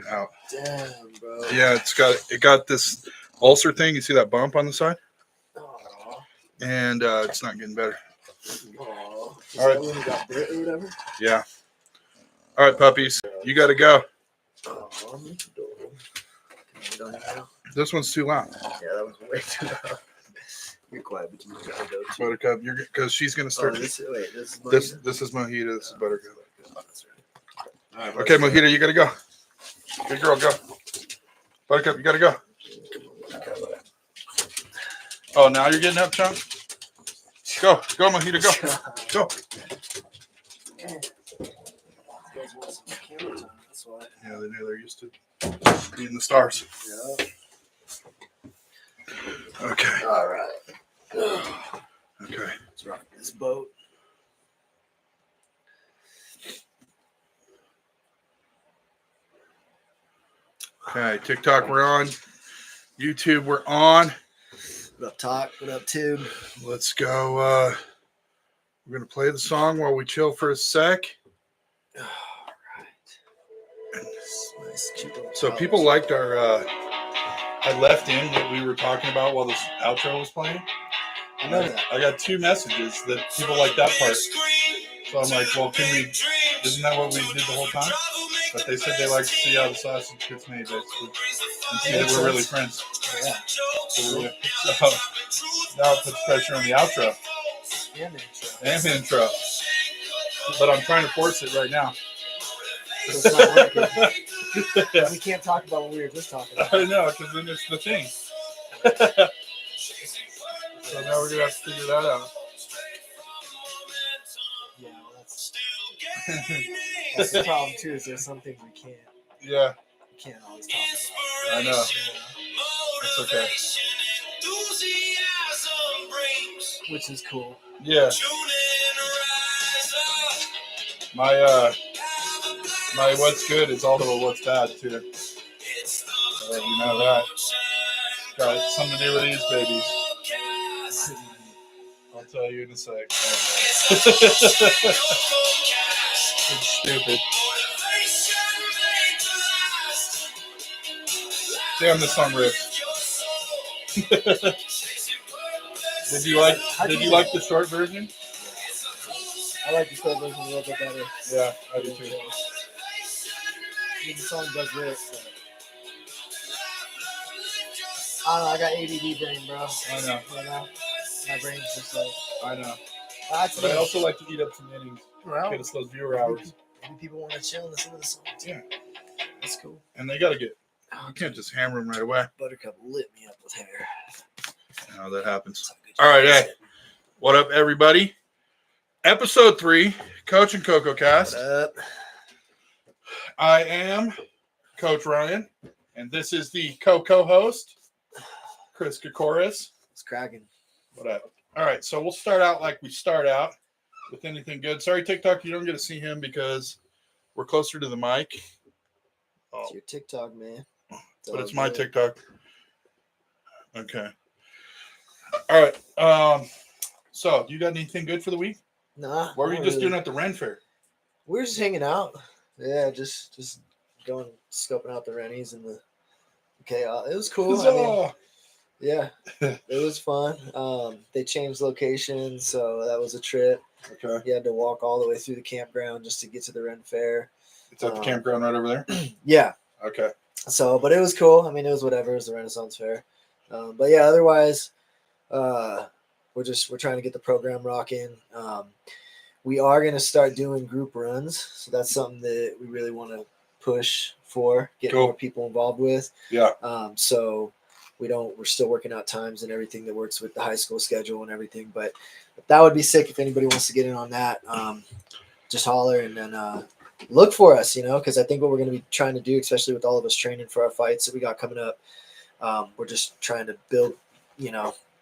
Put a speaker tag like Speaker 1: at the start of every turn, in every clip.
Speaker 1: out.
Speaker 2: Damn, bro.
Speaker 1: Yeah, it got this ulcer thing. You see that bump on the side?
Speaker 2: Aww.
Speaker 1: And it's not getting better.
Speaker 2: Aww.
Speaker 1: All
Speaker 2: right. When you got bit or whatever?
Speaker 1: Yeah. All right, puppies. You got to go. This one's too loud.
Speaker 2: Yeah, that was way too loud. You're quiet, but you gotta go too.
Speaker 1: Buttercup, because she's gonna start.
Speaker 2: This is Mojita.
Speaker 1: This is Mojita. This is Buttercup.
Speaker 2: All right,
Speaker 1: Okay, Mojita, you gotta go. Good girl, go. Buttercup, you gotta go. Oh, now you're getting up, Chunk. Go, Mojita, go. Yeah, they do. They're used to being the stars.
Speaker 2: Yeah.
Speaker 1: Okay.
Speaker 2: All right.
Speaker 1: Okay.
Speaker 2: Let's rock this boat.
Speaker 1: Okay, TikTok we're on. YouTube we're on.
Speaker 2: What up, Talk? What up, Tube?
Speaker 1: Let's go. We're gonna play the song while we chill for a sec.
Speaker 2: All right. Nice, cute little
Speaker 1: So
Speaker 2: flowers.
Speaker 1: people liked our. I left in what we were talking about while this outro was playing.
Speaker 2: I know that.
Speaker 1: I got 2 messages that people like that part. So I'm like, well, isn't that what we did the whole time? But they said they like to see how the sausage gets made, basically. And see that we're really friends.
Speaker 2: Yeah.
Speaker 1: So now it puts pressure on the outro. And the intro. But I'm trying to force it right now.
Speaker 2: So it's not working. Yeah. We can't talk about what we were just talking about.
Speaker 1: I know, because then it's the thing. So now we're going to have to figure that out.
Speaker 2: Yeah, well, that's the problem, too, is there's some things we can't.
Speaker 1: Yeah.
Speaker 2: We can't always talk about.
Speaker 1: I know. That's okay.
Speaker 2: Which is cool.
Speaker 1: Yeah. My what's good is also what's bad, too. You know that. Got something to do with these babies. I'll tell you in a sec. It's stupid. Damn, this song rips. Did you like the short version?
Speaker 2: I like the short version a little bit better.
Speaker 1: Yeah, I do too.
Speaker 2: The song does rip. I don't know, I got ADD brain, bro.
Speaker 1: I know.
Speaker 2: My brain's just like...
Speaker 1: I know.
Speaker 2: But
Speaker 1: I also like to eat up some innings.
Speaker 2: Well,
Speaker 1: get us those viewer hours.
Speaker 2: Maybe people want to chill and listen to the song too.
Speaker 1: Yeah.
Speaker 2: That's cool.
Speaker 1: And they got to get... You can't just hammer them right away.
Speaker 2: Buttercup lit me up with hair.
Speaker 1: No, that happens. All right, hey. What up, everybody? Episode 3, Coach and Coco Cast.
Speaker 2: What up?
Speaker 1: I am Coach Ryan, and this is the co-host, Chris Kokoris.
Speaker 2: It's cracking.
Speaker 1: What up? All right, so we'll start out like we start out with anything good. Sorry, TikTok, you don't get to see him because we're closer to the mic. Oh.
Speaker 2: It's your TikTok, man.
Speaker 1: But it's my TikTok. Okay. All right. So, you got anything good for the week?
Speaker 2: Nah.
Speaker 1: What were you just doing at the Ren Fair?
Speaker 2: We were just hanging out. Yeah, just going, scoping out the Rennies and the chaos. It was cool. I mean, yeah, it was fun. They changed locations, so that was a trip.
Speaker 1: Okay.
Speaker 2: You had to walk all the way through the campground just to get to the Ren Fair.
Speaker 1: It's at the campground right over there?
Speaker 2: Yeah.
Speaker 1: Okay.
Speaker 2: So, but it was cool. I mean, it was whatever. It was the Renaissance Fair. But yeah, otherwise, we're trying to get the program rocking. We are going to start doing group runs. So that's something that we really want to push for, get more people involved with.
Speaker 1: Yeah.
Speaker 2: So we're still working out times and everything that works with the high school schedule and everything, but that would be sick if anybody wants to get in on that. Just holler and then, look for us, because I think what we're going to be trying to do, especially with all of us training for our fights that we got coming up, we're just trying to build,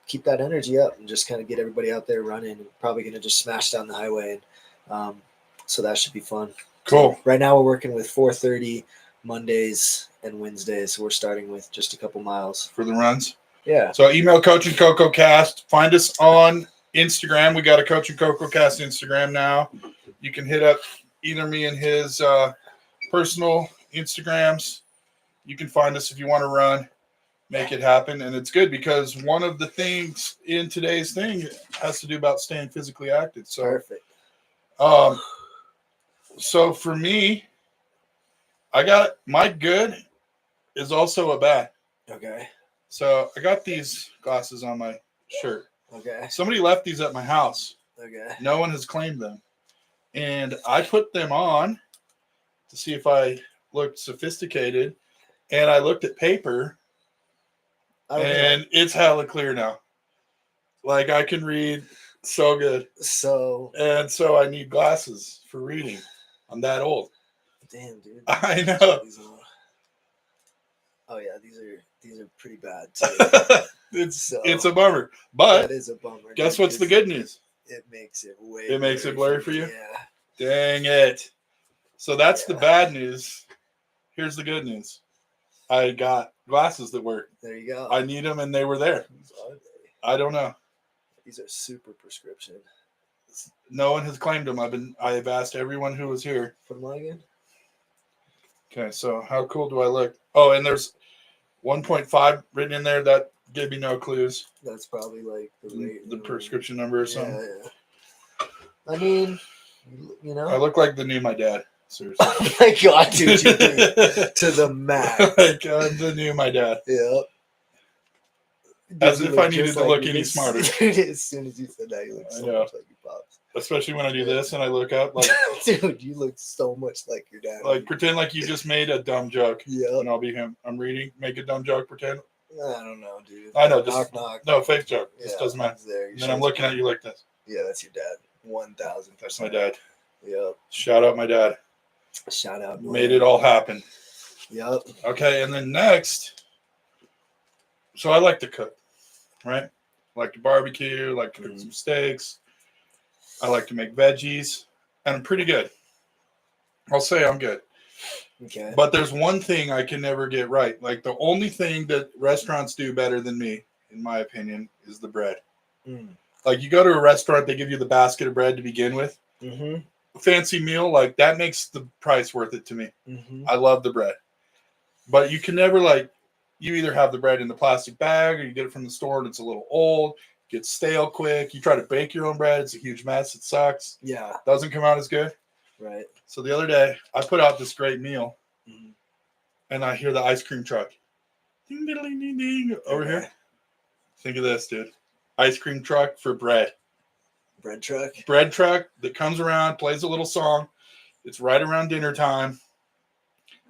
Speaker 2: keep that energy up and just kind of get everybody out there running and probably going to just smash down the highway. And so that should be fun.
Speaker 1: Cool.
Speaker 2: So right now we're working with 4:30 Mondays and Wednesdays. So we're starting with just a couple miles
Speaker 1: for the runs.
Speaker 2: Yeah.
Speaker 1: So email Coach and Coco Cast. Find us on Instagram. We got a Coach and Coco Cast Instagram now. You can hit up either me and his personal Instagrams. you can find us if you want to run, make it happen. And it's good because one of the things in today's thing has to do about staying physically active. So,
Speaker 2: Perfect.
Speaker 1: So for me, I got my good is also a bad.
Speaker 2: Okay.
Speaker 1: So I got these glasses on my shirt.
Speaker 2: Okay.
Speaker 1: Somebody left these at my house.
Speaker 2: Okay.
Speaker 1: No one has claimed them. And I put them on to see if I looked sophisticated. And I looked at paper. And it's hella clear now. Like I can read so good.
Speaker 2: So
Speaker 1: I need glasses for reading. I'm that old.
Speaker 2: Damn, dude.
Speaker 1: I know.
Speaker 2: Oh yeah, these are pretty bad too.
Speaker 1: It's a bummer. But
Speaker 2: that is a bummer.
Speaker 1: Guess what's the good news?
Speaker 2: It makes it
Speaker 1: blurry for you?
Speaker 2: Yeah.
Speaker 1: Dang it. So that's the bad news. Here's the good news. I got glasses that work.
Speaker 2: There you go.
Speaker 1: I need them and they were there.
Speaker 2: Are they?
Speaker 1: I don't know.
Speaker 2: These are super prescription.
Speaker 1: No one has claimed them. I have asked everyone who was here.
Speaker 2: Put them on again.
Speaker 1: Okay, so how cool do I look? Oh, and there's 1.5 written in there. That gave me no clues.
Speaker 2: That's probably like
Speaker 1: the prescription number or something.
Speaker 2: Yeah. I mean, you know.
Speaker 1: I look like the new my dad. Seriously.
Speaker 2: Oh my god, dude, you do to the max.
Speaker 1: Like I'm the new my dad.
Speaker 2: Yep.
Speaker 1: As if I needed to look any smarter.
Speaker 2: As soon as you said that, you look so much like your pops.
Speaker 1: Especially when I do this and I look up, like,
Speaker 2: dude, you look so much like your dad.
Speaker 1: Like, pretend like you just made a dumb joke.
Speaker 2: Yeah.
Speaker 1: And I'll be him. I'm reading, make a dumb joke, pretend.
Speaker 2: I don't know, dude.
Speaker 1: I know, just
Speaker 2: knock.
Speaker 1: No, fake joke.
Speaker 2: Yeah,
Speaker 1: Just doesn't matter.
Speaker 2: there.
Speaker 1: And then I'm looking at you like this.
Speaker 2: Yeah, that's your dad. 1,000%.
Speaker 1: That's my dad.
Speaker 2: Yep.
Speaker 1: Shout out my dad.
Speaker 2: Shout out.
Speaker 1: Made it all happen.
Speaker 2: Yep.
Speaker 1: Okay, and then next, so I like to cook, right? I like to barbecue, like to cook some steaks. I like to make veggies, and I'm pretty good. I'll say I'm good.
Speaker 2: Okay.
Speaker 1: But there's one thing I can never get right. Like the only thing that restaurants do better than me, in my opinion, is the bread. Like you go to a restaurant, they give you the basket of bread to begin with.
Speaker 2: Mm-hmm.
Speaker 1: Fancy meal, like that makes the price worth it to me.
Speaker 2: Mm-hmm.
Speaker 1: I love the bread. But you can never you either have the bread in the plastic bag or you get it from the store and it's a little old, gets stale quick. You try to bake your own bread, it's a huge mess. It sucks.
Speaker 2: Yeah.
Speaker 1: Doesn't come out as good.
Speaker 2: Right.
Speaker 1: So the other day, I put out this great meal and I hear the ice cream truck. Ding, ding, ding, ding, ding, over here. Think of this, dude. Ice cream truck for bread.
Speaker 2: Bread truck?
Speaker 1: Bread truck that comes around, plays a little song. It's right around dinner time.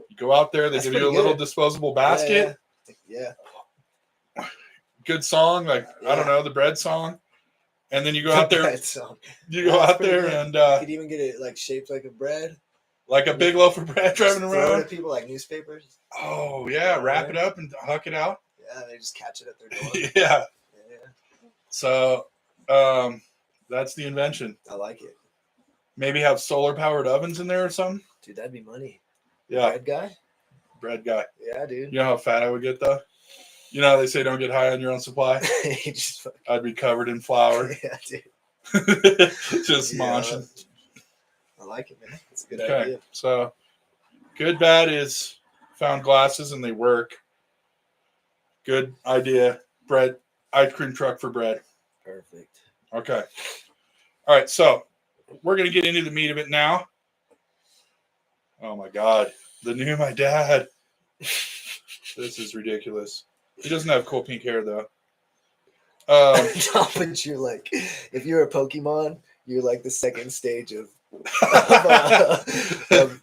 Speaker 1: You go out there, they give you a little disposable basket.
Speaker 2: Yeah.
Speaker 1: Good song, I don't know, the bread song. And then you go out there. You go out there and
Speaker 2: you could even get it shaped like a bread.
Speaker 1: Like a big loaf of bread driving around.
Speaker 2: Throw it at people like newspapers.
Speaker 1: Oh yeah, wrap it up and huck it out.
Speaker 2: Yeah, they just catch it at their door.
Speaker 1: Yeah. So that's the invention.
Speaker 2: I like it.
Speaker 1: Maybe have solar powered ovens in there or something.
Speaker 2: Dude, that'd be money.
Speaker 1: Yeah.
Speaker 2: Bread guy?
Speaker 1: Yeah,
Speaker 2: dude.
Speaker 1: You know how fat I would get though? You know how they say don't get high on your own supply?
Speaker 2: Just
Speaker 1: I'd be covered in flour.
Speaker 2: Yeah, dude.
Speaker 1: Just munching.
Speaker 2: I like it, man. It's a good idea.
Speaker 1: So good, bad is found glasses and they work. Good idea. Bread, ice cream truck for bread.
Speaker 2: Perfect.
Speaker 1: Okay. All right. So we're going to get into the meat of it now. Oh my God. The new my dad. This is ridiculous. He doesn't have cool pink hair though.
Speaker 2: But you're like, if you're a Pokemon, you're like the second stage of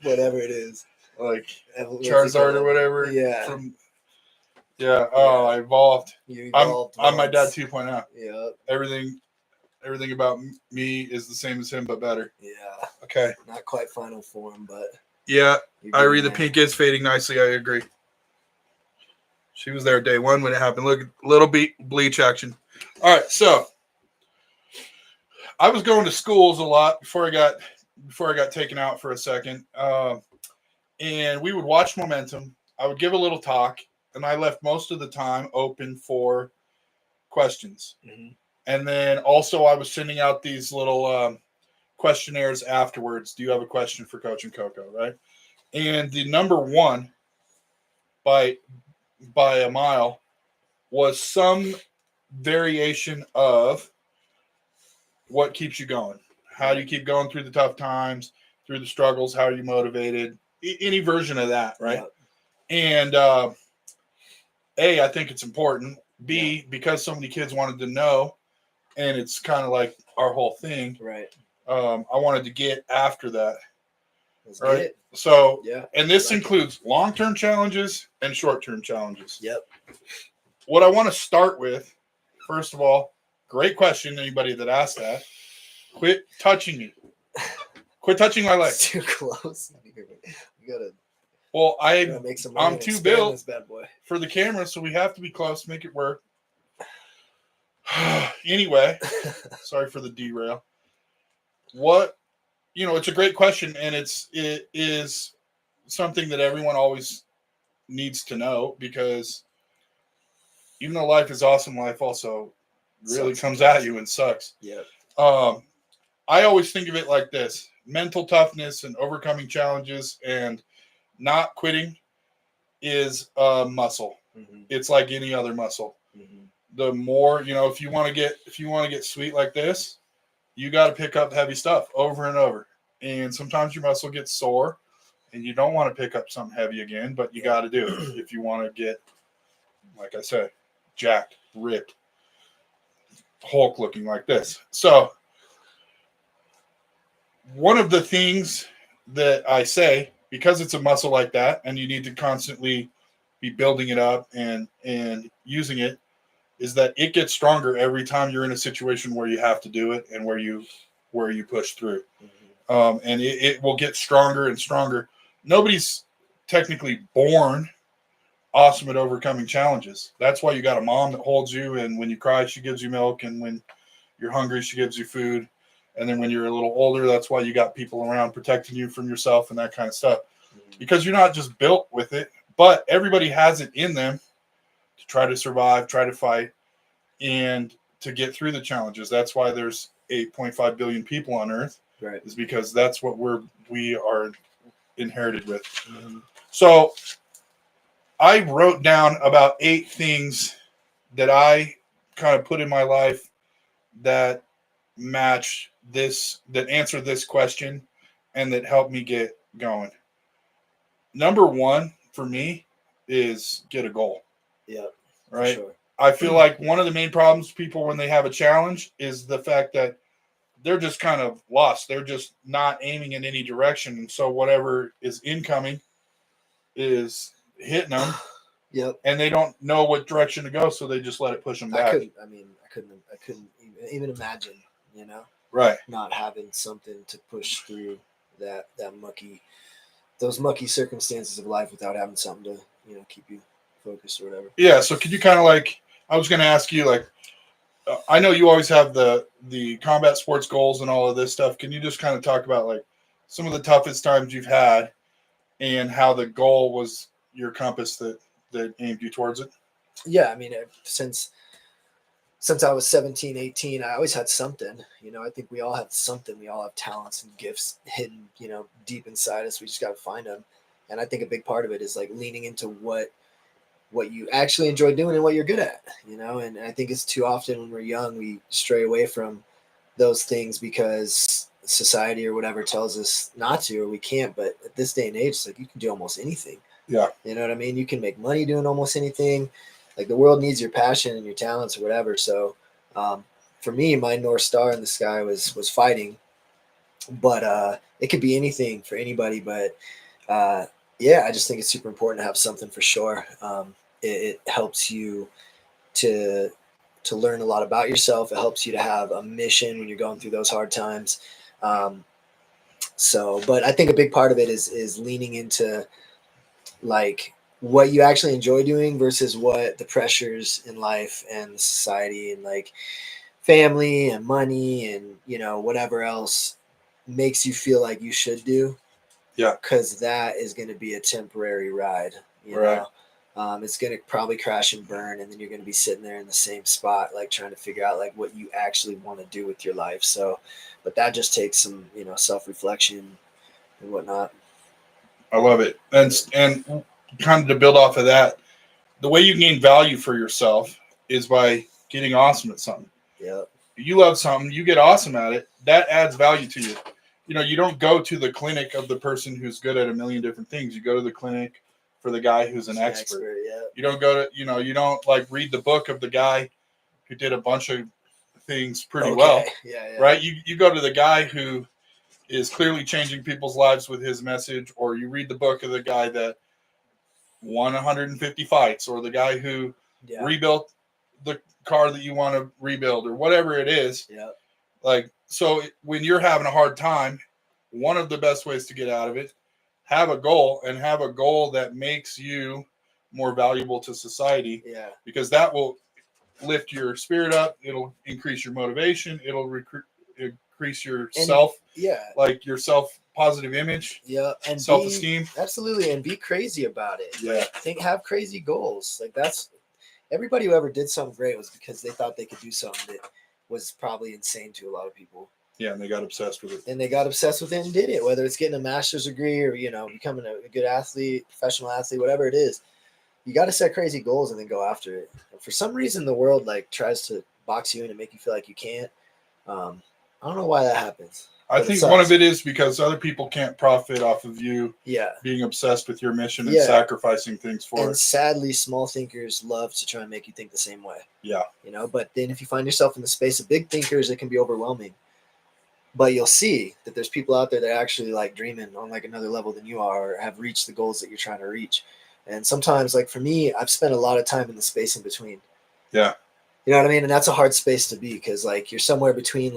Speaker 2: whatever it is.
Speaker 1: Like Charizard or whatever.
Speaker 2: Yeah.
Speaker 1: I evolved.
Speaker 2: You evolved.
Speaker 1: I'm my dad 2.0.
Speaker 2: Yeah.
Speaker 1: Everything about me is the same as him, but better.
Speaker 2: Yeah.
Speaker 1: Okay.
Speaker 2: Not quite final form, but.
Speaker 1: Yeah. I read the pink is fading nicely. I agree. She was there day one when it happened. Look, little bleach action. All right. So I was going to schools a lot before I got taken out for a second. And we would watch Momentum. I would give a little talk. And I left most of the time open for questions. Mm-hmm. And then also I was sending out these little questionnaires afterwards. Do you have a question for Coach and Coco, right? And the number one by a mile was some variation of what keeps you going. How do you keep going through the tough times, through the struggles? How are you motivated? Any version of that, right? Yeah. And A, I think it's important. B, because so many kids wanted to know, and it's kind of like our whole thing.
Speaker 2: Right.
Speaker 1: I wanted to get after that.
Speaker 2: Let's
Speaker 1: right.
Speaker 2: Get it.
Speaker 1: So, and this includes long-term challenges and short-term challenges.
Speaker 2: Yep.
Speaker 1: What I want to start with, first of all, great question. Anybody that asked that, quit touching me. Quit touching my legs.
Speaker 2: Too close. You gotta.
Speaker 1: Well,
Speaker 2: make some
Speaker 1: I'm too built for the camera, so we have to be close, make it work. Anyway, sorry for the derail. What, it's a great question, and it is something that everyone always needs to know, because even though life is awesome, life also really comes at you and sucks.
Speaker 2: Yeah.
Speaker 1: I always think of it like this: mental toughness and overcoming challenges and not quitting is a muscle. Mm-hmm. It's like any other muscle. Mm-hmm. The more, if you want to get sweet like this, you got to pick up heavy stuff over and over. And sometimes your muscle gets sore and you don't want to pick up something heavy again, but you got to do it if you want to get, like I said, jacked, ripped, Hulk looking like this. So one of the things that I say, because it's a muscle like that and you need to constantly be building it up and using it, is that it gets stronger every time you're in a situation where you have to do it and where you push through. Mm-hmm. And it will get stronger and stronger. Nobody's technically born awesome at overcoming challenges. That's why you got a mom that holds you, and when you cry, she gives you milk, and when you're hungry, she gives you food. And then when you're a little older, that's why you got people around protecting you from yourself and that kind of stuff. Mm-hmm. Because you're not just built with it, but everybody has it in them to try to survive, try to fight, and to get through the challenges. That's why there's 8.5 billion people on Earth. Right. Is because that's what we are inherited with. Mm-hmm. So I wrote down about 8 things that I kind of put in my life that match this, that answer this question, and that help me get going. Number 1 for me is get a goal. Yeah. Right. Sure. I feel like one of the main problems people when they have a challenge is the fact that they're just kind of lost. They're just not aiming in any direction. And so whatever is incoming is hitting them. Yep. And they don't know what direction to go, so they just let it push them back.
Speaker 2: I couldn't even imagine,
Speaker 1: right,
Speaker 2: not having something to push through those mucky circumstances of life without having something to, keep you focused or whatever.
Speaker 1: Yeah. So could you kind of I was going to ask you, I know you always have the combat sports goals and all of this stuff. Can you just kind of talk about some of the toughest times you've had and how the goal was your compass that aimed you towards it?
Speaker 2: Yeah. Since I was 17, 18, I always had something, I think we all have something. We all have talents and gifts hidden, deep inside us. We just got to find them. And I think a big part of it is leaning into what you actually enjoy doing and what you're good at, and I think it's too often when we're young, we stray away from those things because society or whatever tells us not to, or we can't. But at this day and age, it's you can do almost anything.
Speaker 1: Yeah.
Speaker 2: You know what I mean? You can make money doing almost anything. The world needs your passion and your talents or whatever. So for me, my North Star in the sky was fighting, but it could be anything for anybody. But I just think it's super important to have something for sure. It helps you to learn a lot about yourself. It helps you to have a mission when you're going through those hard times. But I think a big part of it is leaning into what you actually enjoy doing versus what the pressures in life and society and family and money and whatever else makes you feel like you should do.
Speaker 1: Yeah,
Speaker 2: because that is going to be a temporary ride. You know, it's going to probably crash and burn, and then you're going to be sitting there in the same spot, trying to figure out what you actually want to do with your life. So, but that just takes some self-reflection and whatnot.
Speaker 1: I love it, and kind of to build off of that, the way you gain value for yourself is by getting awesome at something.
Speaker 2: Yep.
Speaker 1: You love something, you get awesome at it, that adds value to you. You know, you don't go to the clinic of the person who's good at a million different things. You go to the clinic for the guy who's an expert.
Speaker 2: Yeah.
Speaker 1: You don't go to, you don't like read the book of the guy who did a bunch of things pretty well.
Speaker 2: Yeah.
Speaker 1: Right? You go to the guy who is clearly changing people's lives with his message, or you read the book of the guy that won 150 fights, or the guy who rebuilt the car that you want to rebuild, or whatever it is.
Speaker 2: Yeah.
Speaker 1: Like, so when you're having a hard time, one of the best ways to get out of it, have a goal, and have a goal that makes you more valuable to society.
Speaker 2: Yeah.
Speaker 1: Because that will lift your spirit up. It'll increase your motivation. It'll increase your like your self-positive image.
Speaker 2: Yeah. And
Speaker 1: self-esteem.
Speaker 2: Absolutely. And be crazy about it.
Speaker 1: Yeah.
Speaker 2: Have crazy goals. Like, that's everybody who ever did something great was because they thought they could do something that was probably insane to a lot of people.
Speaker 1: Yeah, and they got obsessed with it.
Speaker 2: And did it, whether it's getting a master's degree or, becoming a good athlete, professional athlete, whatever it is. You got to set crazy goals and then go after it. And for some reason, the world tries to box you in and make you feel like you can't. I don't know why that happens.
Speaker 1: I think one of it is because other people can't profit off of you being obsessed with your mission and sacrificing things for it.
Speaker 2: And sadly, small thinkers love to try and make you think the same way.
Speaker 1: Yeah.
Speaker 2: But then if you find yourself in the space of big thinkers, it can be overwhelming. But you'll see that there's people out there that are actually dreaming on another level than you are, or have reached the goals that you're trying to reach. And sometimes, for me, I've spent a lot of time in the space in between.
Speaker 1: Yeah.
Speaker 2: You know what I mean? And that's a hard space to be, because you're somewhere between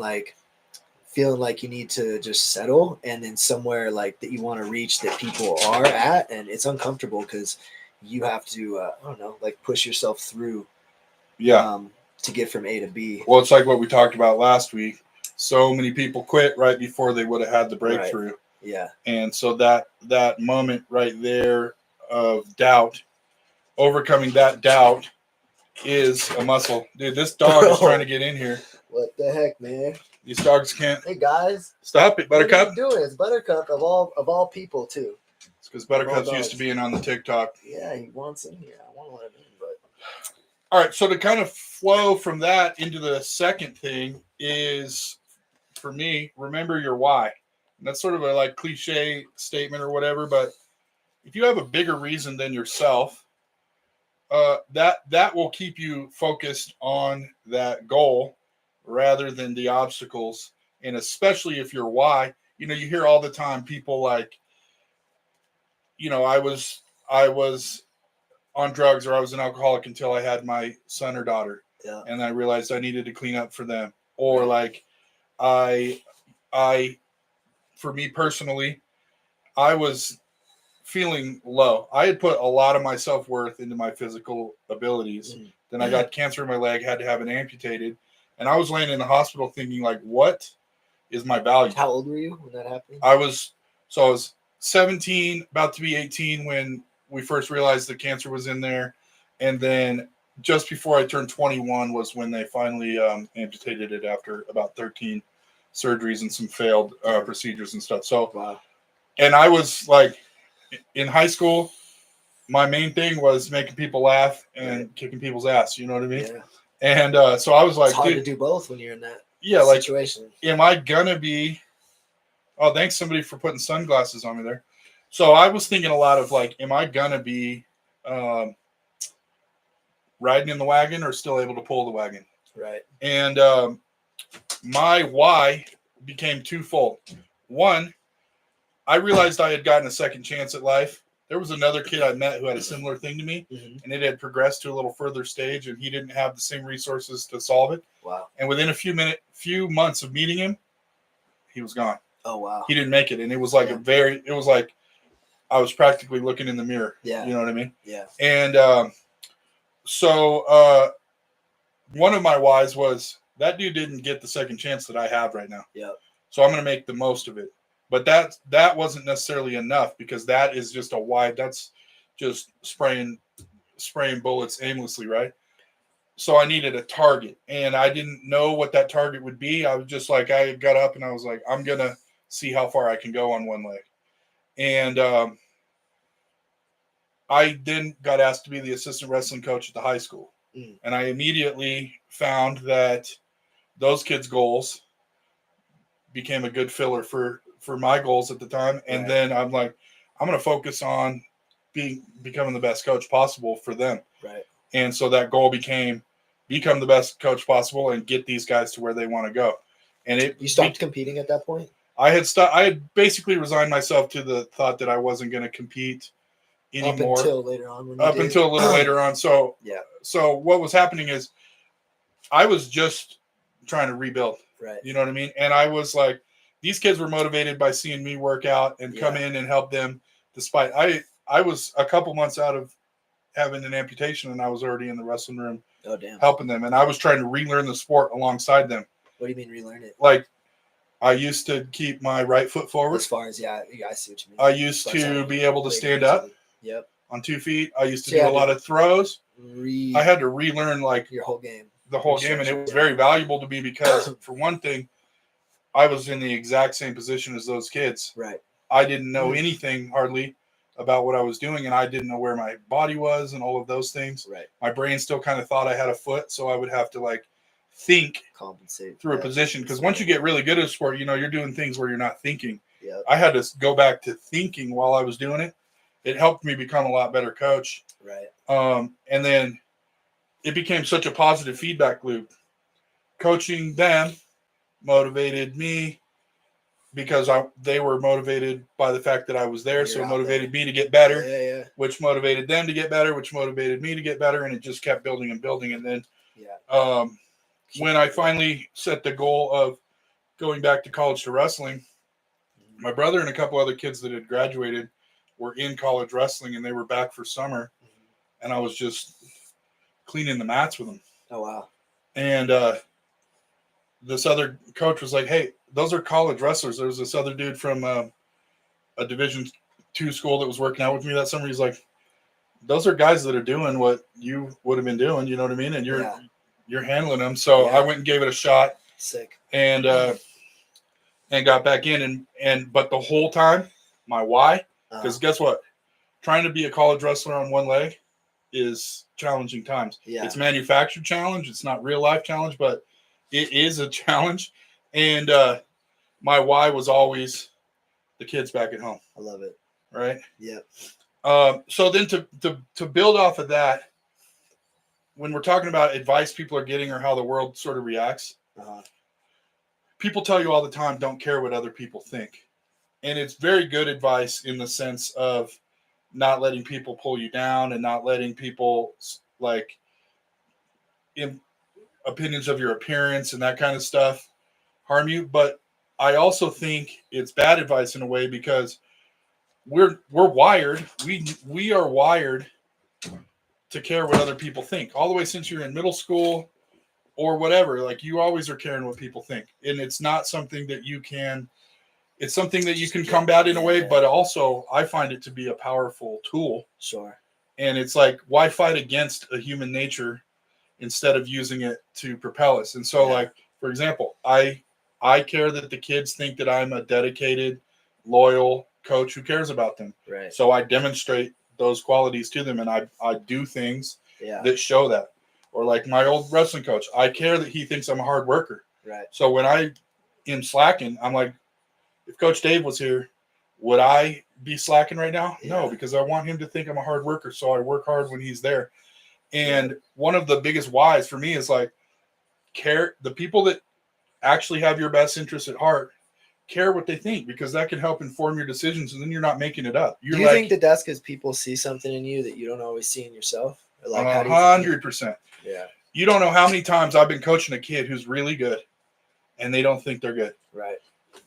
Speaker 2: feeling like you need to just settle, and then somewhere that you want to reach that people are at. And it's uncomfortable because you have to, push yourself through to get from A to B.
Speaker 1: Well, it's like what we talked about last week. So many people quit right before they would have had the breakthrough.
Speaker 2: Right. Yeah.
Speaker 1: And so that moment right there of doubt, overcoming that doubt is a muscle. Dude, this dog is trying to get in here.
Speaker 2: What the heck, man?
Speaker 1: These dogs can't.
Speaker 2: Hey, guys.
Speaker 1: Stop it, Buttercup.
Speaker 2: What are you doing? It's Buttercup of all people, too.
Speaker 1: It's because Buttercup's used to being on the TikTok.
Speaker 2: Yeah, he wants in here. I want to let him in, but...
Speaker 1: All right, so to kind of flow from that into the second thing is, for me, remember your why. And that's sort of a cliche statement or whatever, but if you have a bigger reason than yourself, that will keep you focused on that goal rather than the obstacles. And especially if your why, you hear all the time people I was on drugs, or I was an alcoholic until I had my son or daughter.
Speaker 2: Yeah.
Speaker 1: And I realized I needed to clean up for them. Or I for me personally, I was feeling low. I had put a lot of my self-worth into my physical abilities. Mm-hmm. Then I got cancer in my leg, had to have it amputated. And I was laying in the hospital thinking, what is my value?
Speaker 2: How old were you when that happened?
Speaker 1: I was 17, about to be 18 when we first realized the cancer was in there. And then just before I turned 21 was when they finally amputated it after about 13 surgeries and some failed procedures and stuff. So,
Speaker 2: wow.
Speaker 1: And I was in high school, my main thing was making people laugh and kicking people's ass. You know what I mean?
Speaker 2: Yeah.
Speaker 1: And so I was
Speaker 2: it's hard to do both when you're in that situation.
Speaker 1: Am I gonna be? Oh, thanks somebody for putting sunglasses on me there. So I was thinking a lot of am I gonna be riding in the wagon or still able to pull the wagon?
Speaker 2: Right.
Speaker 1: And my why became twofold. One, I realized I had gotten a second chance at life. There was another kid I met who had a similar thing to me, mm-hmm. and it had progressed to a little further stage, and he didn't have the same resources to solve it.
Speaker 2: Wow.
Speaker 1: And within a few months of meeting him, he was gone.
Speaker 2: Oh, wow.
Speaker 1: He didn't make it. And it was I was practically looking in the mirror.
Speaker 2: Yeah.
Speaker 1: You know what I mean?
Speaker 2: Yeah.
Speaker 1: And so one of my whys was that dude didn't get the second chance that I have right now.
Speaker 2: Yeah.
Speaker 1: So I'm going to make the most of it. But that wasn't necessarily enough, because that is just a why. That's just spraying bullets aimlessly, right? So I needed a target, and I didn't know what that target would be. I was just I got up and I was I'm going to see how far I can go on one leg. And I then got asked to be the assistant wrestling coach at the high school.
Speaker 2: Mm.
Speaker 1: And I immediately found that those kids' goals became a good filler for my goals at the time. And
Speaker 2: Right.
Speaker 1: then I'm like, I'm going to focus on becoming the best coach possible for them.
Speaker 2: Right.
Speaker 1: And so that goal became become the best coach possible and get these guys to where they want to go. And
Speaker 2: You stopped competing at that point?
Speaker 1: I had basically resigned myself to the thought that I wasn't going to compete anymore.
Speaker 2: Up until later on when
Speaker 1: until a little later on. So
Speaker 2: yeah.
Speaker 1: So what was happening is I was just trying to rebuild.
Speaker 2: Right.
Speaker 1: You know what I mean? And I was like, these kids were motivated by seeing me work out and come in and help them. Despite I was a couple months out of having an amputation, and I was already in the wrestling room helping them. And I was trying to relearn the sport alongside them.
Speaker 2: What do you mean relearn it?
Speaker 1: Like, I used to keep my right foot forward.
Speaker 2: As far as, I see what you mean.
Speaker 1: I used to be able to stand up on 2 feet. I used to do a lot of throws. I had to relearn like
Speaker 2: your whole game.
Speaker 1: The whole game, and it was very valuable to me because, for one thing, I was in the exact same position as those kids.
Speaker 2: Right.
Speaker 1: I didn't know anything hardly about what I was doing, and I didn't know where my body was and all of those things.
Speaker 2: Right.
Speaker 1: My brain still kind of thought I had a foot, so I would have to like think
Speaker 2: compensate
Speaker 1: through a position, because once you get really good at a sport, you're doing things where you're not thinking.
Speaker 2: Yeah.
Speaker 1: I had to go back to thinking while I was doing it. It helped me become a lot better coach.
Speaker 2: Right.
Speaker 1: And then it became such a positive feedback loop. Coaching them motivated me because they were motivated by the fact that I was there. So it motivated me to get better, which motivated them to get better, which motivated me to get better. And it just kept building and building. And then when I finally set the goal of going back to college to wrestling, my brother and a couple other kids that had graduated were in college wrestling, and they were back for summer. And I was just cleaning the mats with them.
Speaker 2: Oh, wow.
Speaker 1: And this other coach was like, hey, those are college wrestlers. There was this other dude from a Division II school that was working out with me that summer. He's like, those are guys that are doing what you would have been doing. You know what I mean? And you're handling them. So I went and gave it a shot.
Speaker 2: Sick.
Speaker 1: And got back in. But the whole time, my why, because guess what? Trying to be a college wrestler on one leg is challenging times.
Speaker 2: Yeah.
Speaker 1: It's manufactured challenge. It's not real life challenge, but it is a challenge. And my why was always the kids back at home.
Speaker 2: I love it.
Speaker 1: Right?
Speaker 2: Yeah.
Speaker 1: So then to build off of that, when we're talking about advice people are getting or how the world sort of reacts, people tell you all the time, don't care what other people think. And it's very good advice in the sense of not letting people pull you down and not letting people like opinions of your appearance and that kind of stuff harm you. But I also think it's bad advice in a way because we're wired. We are wired to care what other people think all the way since you're in middle school or whatever. Like, you always are caring what people think, and it's not something that you can. It's something that you can combat in a way, but also I find it to be a powerful tool.
Speaker 2: Sure.
Speaker 1: And it's like, why fight against a human nature instead of using it to propel us? And so, like, for example, I care that the kids think that I'm a dedicated, loyal coach who cares about them.
Speaker 2: Right.
Speaker 1: So I demonstrate those qualities to them, and I do things that show that. Or like my old wrestling coach, I care that he thinks I'm a hard worker.
Speaker 2: Right.
Speaker 1: So when I am slacking, I'm like, if Coach Dave was here, would I be slacking right now? Yeah. No, because I want him to think I'm a hard worker. So I work hard when he's there. And one of the biggest whys for me is like, care. The people that actually have your best interests at heart care what they think, because that can help inform your decisions. And then you're not making it up.
Speaker 2: Do you think that that's because people see something in you that you don't always see in yourself? Or like
Speaker 1: 100%.
Speaker 2: Yeah.
Speaker 1: You don't know how many times I've been coaching a kid who's really good and they don't think they're good.
Speaker 2: Right.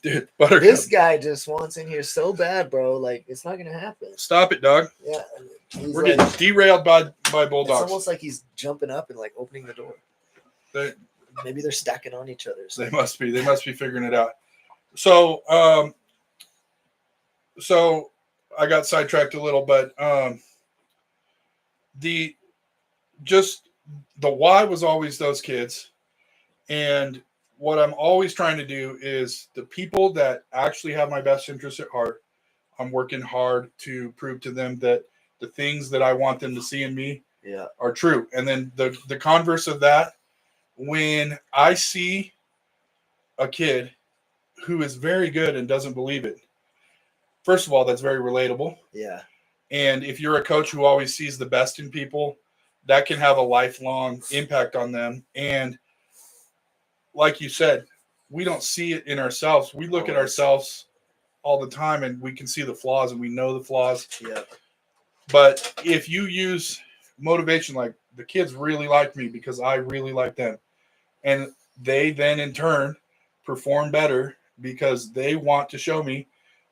Speaker 1: Dude,
Speaker 2: this guy just wants in here so bad, bro. Like, it's not gonna happen.
Speaker 1: Stop it, dog.
Speaker 2: Yeah,
Speaker 1: we're getting derailed by bulldogs.
Speaker 2: It's almost like he's jumping up and like opening the door. Maybe they're stacking on each other.
Speaker 1: So. They must be figuring it out. So, so I got sidetracked a little, but the why was always those kids, and what I'm always trying to do is the people that actually have my best interests at heart, I'm working hard to prove to them that the things that I want them to see in me
Speaker 2: Yeah.
Speaker 1: are true. And then the converse of that, when I see a kid who is very good and doesn't believe it, first of all, that's very relatable.
Speaker 2: Yeah.
Speaker 1: And if you're a coach who always sees the best in people, that can have a lifelong impact on them. And like you said, we don't see it in ourselves. We look at ourselves all the time and we can see the flaws and we know the flaws.
Speaker 2: Yeah.
Speaker 1: But if you use motivation, like the kids really like me because I really like them, and they then in turn perform better because they want to show me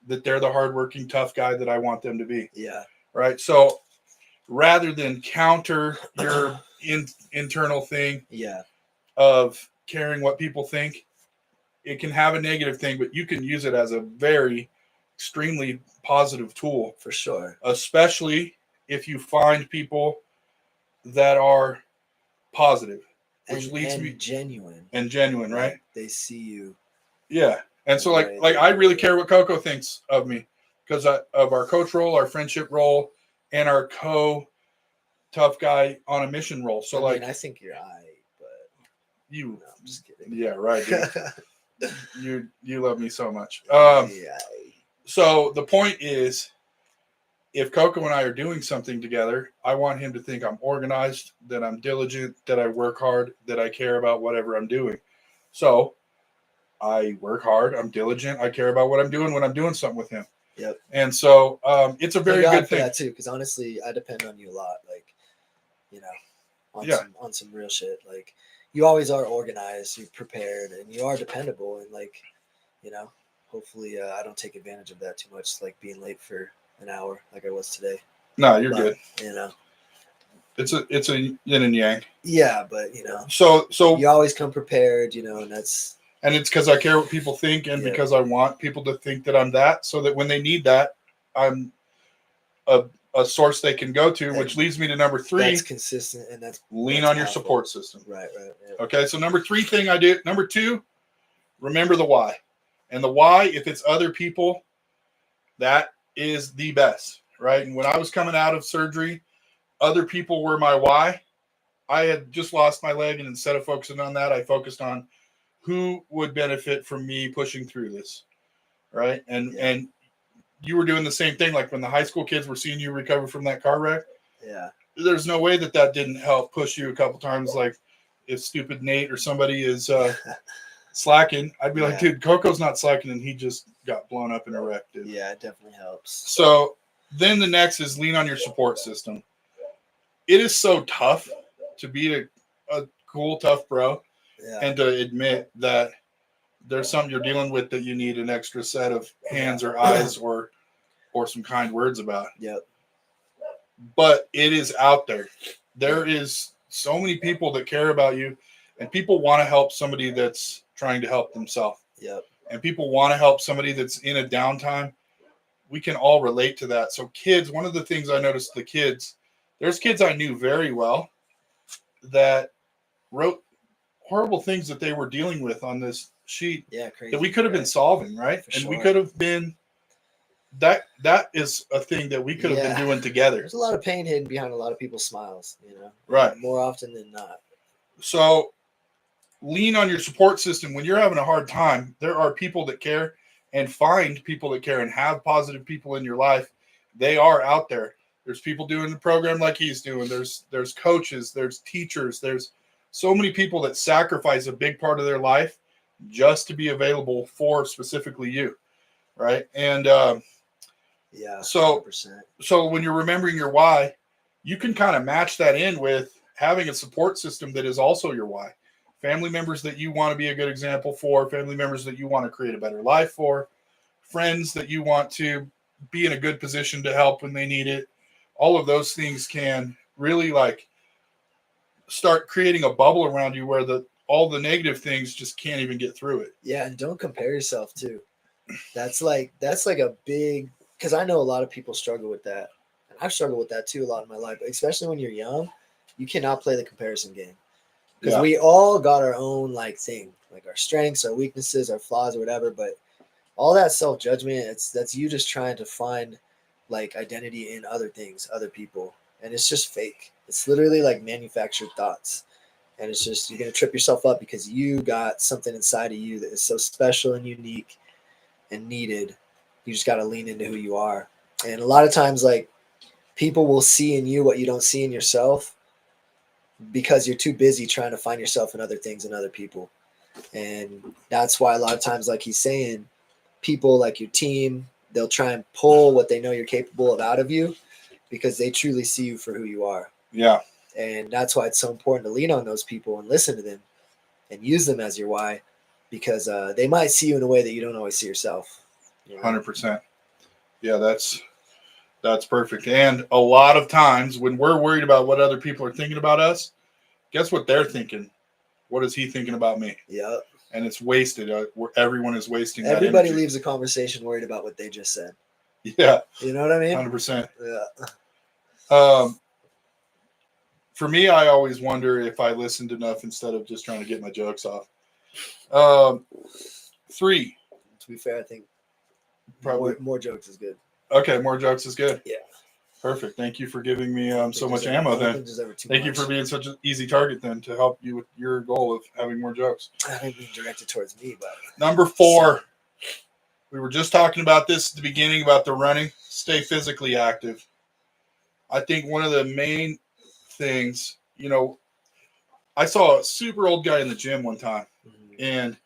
Speaker 1: that they're the hardworking, tough guy that I want them to be.
Speaker 2: Yeah.
Speaker 1: Right. So rather than counter your internal thing
Speaker 2: Yeah.
Speaker 1: of caring what people think, it can have a negative thing, but you can use it as a very extremely positive tool.
Speaker 2: For sure.
Speaker 1: Especially if you find people that are positive, which leads me
Speaker 2: genuine.
Speaker 1: And genuine, right?
Speaker 2: Like, they see you.
Speaker 1: Yeah. And so like I really care what Coco thinks of me because of our coach role, our friendship role, and our tough guy on a mission role. So I
Speaker 2: think you're but
Speaker 1: you.
Speaker 2: No, I'm just kidding.
Speaker 1: Yeah, right. Dude. you love me so much.
Speaker 2: Yeah.
Speaker 1: So the point is, if Coco and I are doing something together, I want him to think I'm organized, that I'm diligent, that I work hard, that I care about whatever I'm doing. So I work hard, I'm diligent, I care about what I'm doing when I'm doing something with him.
Speaker 2: Yep.
Speaker 1: And so it's a very good thing.
Speaker 2: That too, because honestly, I depend on you a lot. Like, on some real shit. Like, you always are organized, you're prepared, and you are dependable. And like, hopefully, I don't take advantage of that too much, like being late for an hour, like I was today.
Speaker 1: No, you're good. It's a yin and yang.
Speaker 2: Yeah, but
Speaker 1: So
Speaker 2: you always come prepared, and that's.
Speaker 1: And it's because I care what people think, and because I want people to think that I'm that, so that when they need that, I'm a source they can go to, which leads me to number 3.
Speaker 2: That's consistent, and that's
Speaker 1: lean on your support system.
Speaker 2: Right. Yeah.
Speaker 1: Okay, so number 3 thing I did. Number 2, remember the why. And the why, if it's other people, that is the best, right? And when I was coming out of surgery, other people were my why. I had just lost my leg, and instead of focusing on that, I focused on who would benefit from me pushing through this, right? And you were doing the same thing, like when the high school kids were seeing you recover from that car wreck.
Speaker 2: Yeah.
Speaker 1: There's no way that didn't help push you a couple times. Like if stupid Nate or somebody is slacking, I'd be like, dude, Coco's not slacking, and he just got blown up in a wreck, dude.
Speaker 2: Yeah, it definitely helps.
Speaker 1: So then the next is lean on your support system. It is so tough to be a cool, tough bro. Yeah. And to admit that there's something you're dealing with that you need an extra set of hands or eyes or some kind words about.
Speaker 2: Yep.
Speaker 1: But it is out there. There is so many people that care about you, and people want to help somebody that's trying to help themselves.
Speaker 2: Yep.
Speaker 1: And people want to help somebody that's in a downtime. We can all relate to that. So kids, one of the things I noticed there's kids I knew very well that wrote horrible things that they were dealing with on this sheet
Speaker 2: crazy,
Speaker 1: that we could have been solving, right? And we could have been that is a thing that we could have been doing together.
Speaker 2: There's a lot of pain hidden behind a lot of people's smiles,
Speaker 1: right?
Speaker 2: More often than not.
Speaker 1: So lean on your support system. When you're having a hard time, there are people that care, and find people that care and have positive people in your life. They are out there. There's people doing the program like he's doing. There's coaches, there's teachers, there's so many people that sacrifice a big part of their life just to be available for specifically you, right? And so
Speaker 2: 100%.
Speaker 1: So when you're remembering your why, you can kind of match that in with having a support system that is also your why. Family members that you want to be a good example for, family members that you want to create a better life for, friends that you want to be in a good position to help when they need it. All of those things can really start creating a bubble around you where all the negative things just can't even get through it.
Speaker 2: Yeah, and don't compare yourself too. That's like a big, because I know a lot of people struggle with that, and I've struggled with that too a lot in my life. Especially when you're young, you cannot play the comparison game because we all got our own thing, like our strengths, our weaknesses, our flaws, or whatever. But all that self-judgment, that's you just trying to find like identity in other things, other people, and it's just fake. It's literally like manufactured thoughts, and it's just you're gonna trip yourself up because you got something inside of you that is so special and unique and needed. You just got to lean into who you are, and a lot of times, like people will see in you what you don't see in yourself because you're too busy trying to find yourself in other things and other people. And that's why a lot of times, like he's saying, people like your team, they'll try and pull what they know you're capable of out of you because they truly see you for who you are.
Speaker 1: Yeah.
Speaker 2: And that's why it's so important to lean on those people and listen to them and use them as your why, because they might see you in a way that you don't always see yourself.
Speaker 1: 100%. Yeah, that's perfect. And a lot of times when we're worried about what other people are thinking about us, guess what they're thinking? What is he thinking about me?
Speaker 2: Yeah.
Speaker 1: And it's wasted. Everyone is wasting that
Speaker 2: Everybody
Speaker 1: energy.
Speaker 2: leaves a conversation worried about what they just said.
Speaker 1: Yeah.
Speaker 2: You know what I mean?
Speaker 1: 100%.
Speaker 2: Yeah.
Speaker 1: For me, I always wonder if I listened enough instead of just trying to get my jokes off. 3.
Speaker 2: To be fair, I think
Speaker 1: Probably
Speaker 2: more jokes is good.
Speaker 1: Okay, more jokes is good.
Speaker 2: Yeah.
Speaker 1: Perfect. Thank you for giving me so much
Speaker 2: I
Speaker 1: ammo
Speaker 2: don't
Speaker 1: then.
Speaker 2: think there's ever too
Speaker 1: Thank you
Speaker 2: much.
Speaker 1: for being such an easy target then to help you with your goal of having more jokes.
Speaker 2: I didn't mean directed towards me, but
Speaker 1: Number 4. We were just talking about this at the beginning about the running. Stay physically active. I think one of the main things, I saw a super old guy in the gym one time, and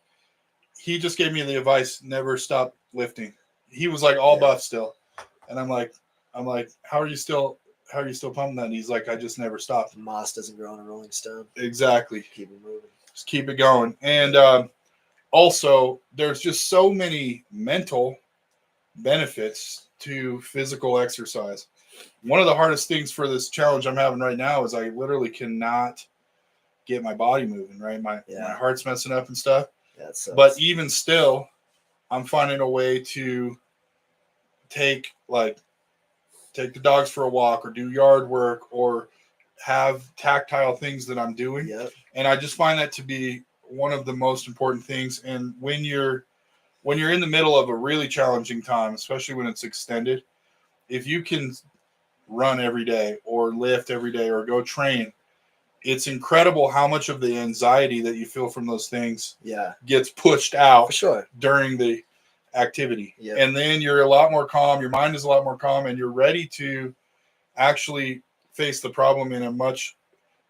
Speaker 1: he just gave me the advice, never stop lifting. He was like all buff still. And I'm like, how are you still pumping that? And he's like, I just never stopped.
Speaker 2: Moss doesn't grow on a rolling stone.
Speaker 1: Exactly.
Speaker 2: Keep it moving.
Speaker 1: Just keep it going. And also, there's just so many mental benefits to physical exercise. One of the hardest things for this challenge I'm having right now is I literally cannot get my body moving, right? My heart's messing up and stuff. But even still, I'm finding a way to take the dogs for a walk or do yard work or have tactile things that I'm doing.
Speaker 2: Yep.
Speaker 1: And I just find that to be one of the most important things. And when you're in the middle of a really challenging time, especially when it's extended, if you can run every day or lift every day or go train, it's incredible how much of the anxiety that you feel from those things gets pushed out
Speaker 2: for sure
Speaker 1: during the activity.
Speaker 2: Yep.
Speaker 1: And then you're a lot more calm. Your mind is a lot more calm, and you're ready to actually face the problem in a much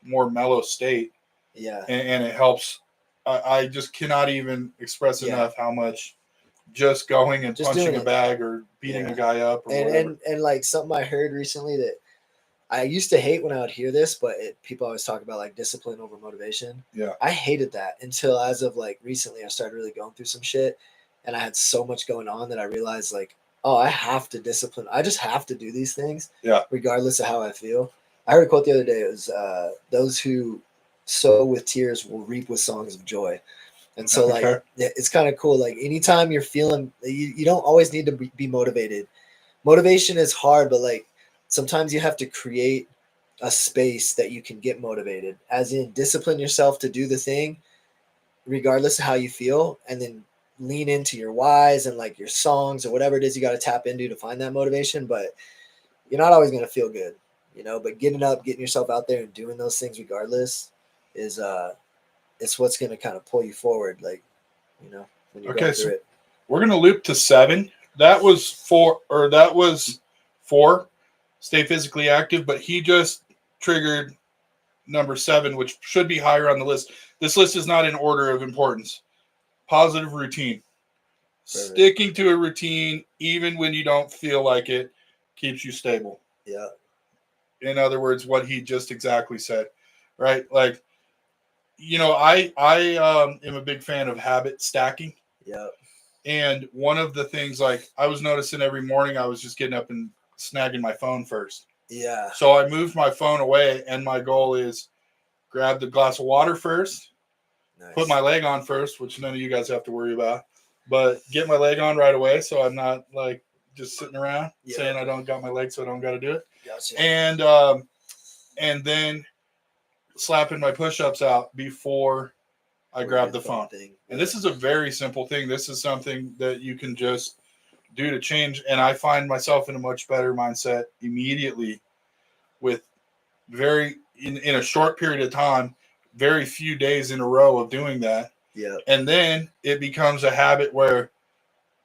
Speaker 1: more mellow state.
Speaker 2: Yeah.
Speaker 1: And it helps. I just cannot even express enough how much just going and just punching a bag or beating a guy up or whatever.
Speaker 2: And like something I heard recently that I used to hate when I would hear this, but people always talk about like discipline over motivation.
Speaker 1: Yeah.
Speaker 2: I hated that until as of like recently I started really going through some shit and I had so much going on that I realized like, oh, I have to discipline. I just have to do these things regardless of how I feel. I heard a quote the other day. It was those who sow with tears will reap with songs of joy. And so like it's kind of cool. Like anytime you're feeling, you don't always need to be motivated. Motivation is hard, but like sometimes you have to create a space that you can get motivated, as in discipline yourself to do the thing regardless of how you feel, and then lean into your whys and like your songs or whatever it is you got to tap into to find that motivation. But you're not always going to feel good, but getting up, getting yourself out there and doing those things regardless is it's what's going to kind of pull you forward, like, when you're going through it.
Speaker 1: We're going to loop to 7. That was 4, stay physically active, but he just triggered number 7, which should be higher on the list. This list is not in order of importance. Positive routine. Perfect. Sticking to a routine, even when you don't feel like it, keeps you stable.
Speaker 2: Yeah.
Speaker 1: In other words, what he just exactly said, right? Like, I am a big fan of habit stacking.
Speaker 2: Yeah.
Speaker 1: And one of the things, like, I was noticing every morning I was just getting up and snagging my phone first.
Speaker 2: Yeah.
Speaker 1: So I moved my phone away, and my goal is grab the glass of water first, put my leg on first, which none of you guys have to worry about, but get my leg on right away so I'm not, like, just sitting around saying I don't got my leg so I don't got to do it.
Speaker 2: Gotcha.
Speaker 1: And then slapping my push-ups out before I grab the phone. And this is a very simple thing. This is something that you can just do to change. And I find myself in a much better mindset immediately with in a short period of time, very few days in a row of doing that.
Speaker 2: Yeah.
Speaker 1: And then it becomes a habit where,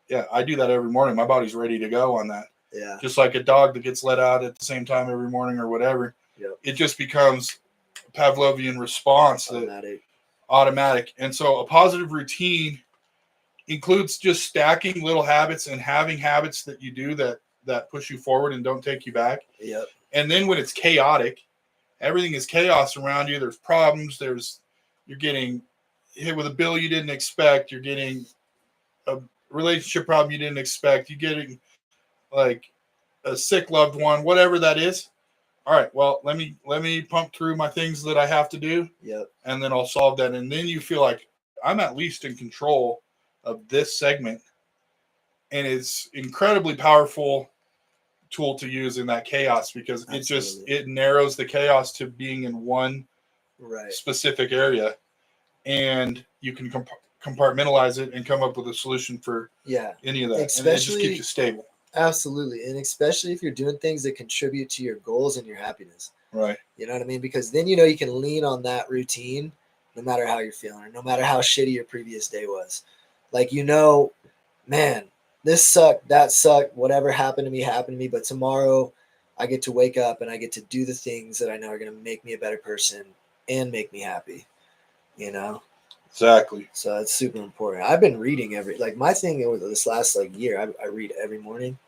Speaker 1: yeah, I do that every morning. My body's ready to go on that.
Speaker 2: Yeah.
Speaker 1: Just like a dog that gets let out at the same time every morning or whatever.
Speaker 2: Yep.
Speaker 1: It just becomes Pavlovian response. Automatic. And so a positive routine includes just stacking little habits and having habits that you do that push you forward and don't take you back.
Speaker 2: Yep.
Speaker 1: And then when it's chaotic, everything is chaos around you. There's problems. You're getting hit with a bill you didn't expect. You're getting a relationship problem you didn't expect. You're getting like a sick loved one, whatever that is. All right, well, let me pump through my things that I have to do.
Speaker 2: Yep.
Speaker 1: And then I'll solve that. And then you feel like I'm at least in control of this segment. And it's incredibly powerful tool to use in that chaos because it narrows the chaos to being in one specific area. And you can compartmentalize it and come up with a solution for any of that. And it just keeps you stable.
Speaker 2: Absolutely. And especially if you're doing things that contribute to your goals and your happiness.
Speaker 1: Right.
Speaker 2: You know what I mean? Because then you can lean on that routine no matter how you're feeling or no matter how shitty your previous day was. Like, man, this sucked, that sucked, whatever happened to me, but tomorrow I get to wake up and I get to do the things that I know are going to make me a better person and make me happy,
Speaker 1: Exactly.
Speaker 2: So it's super important. I've been reading my thing over this last year, I read every morning.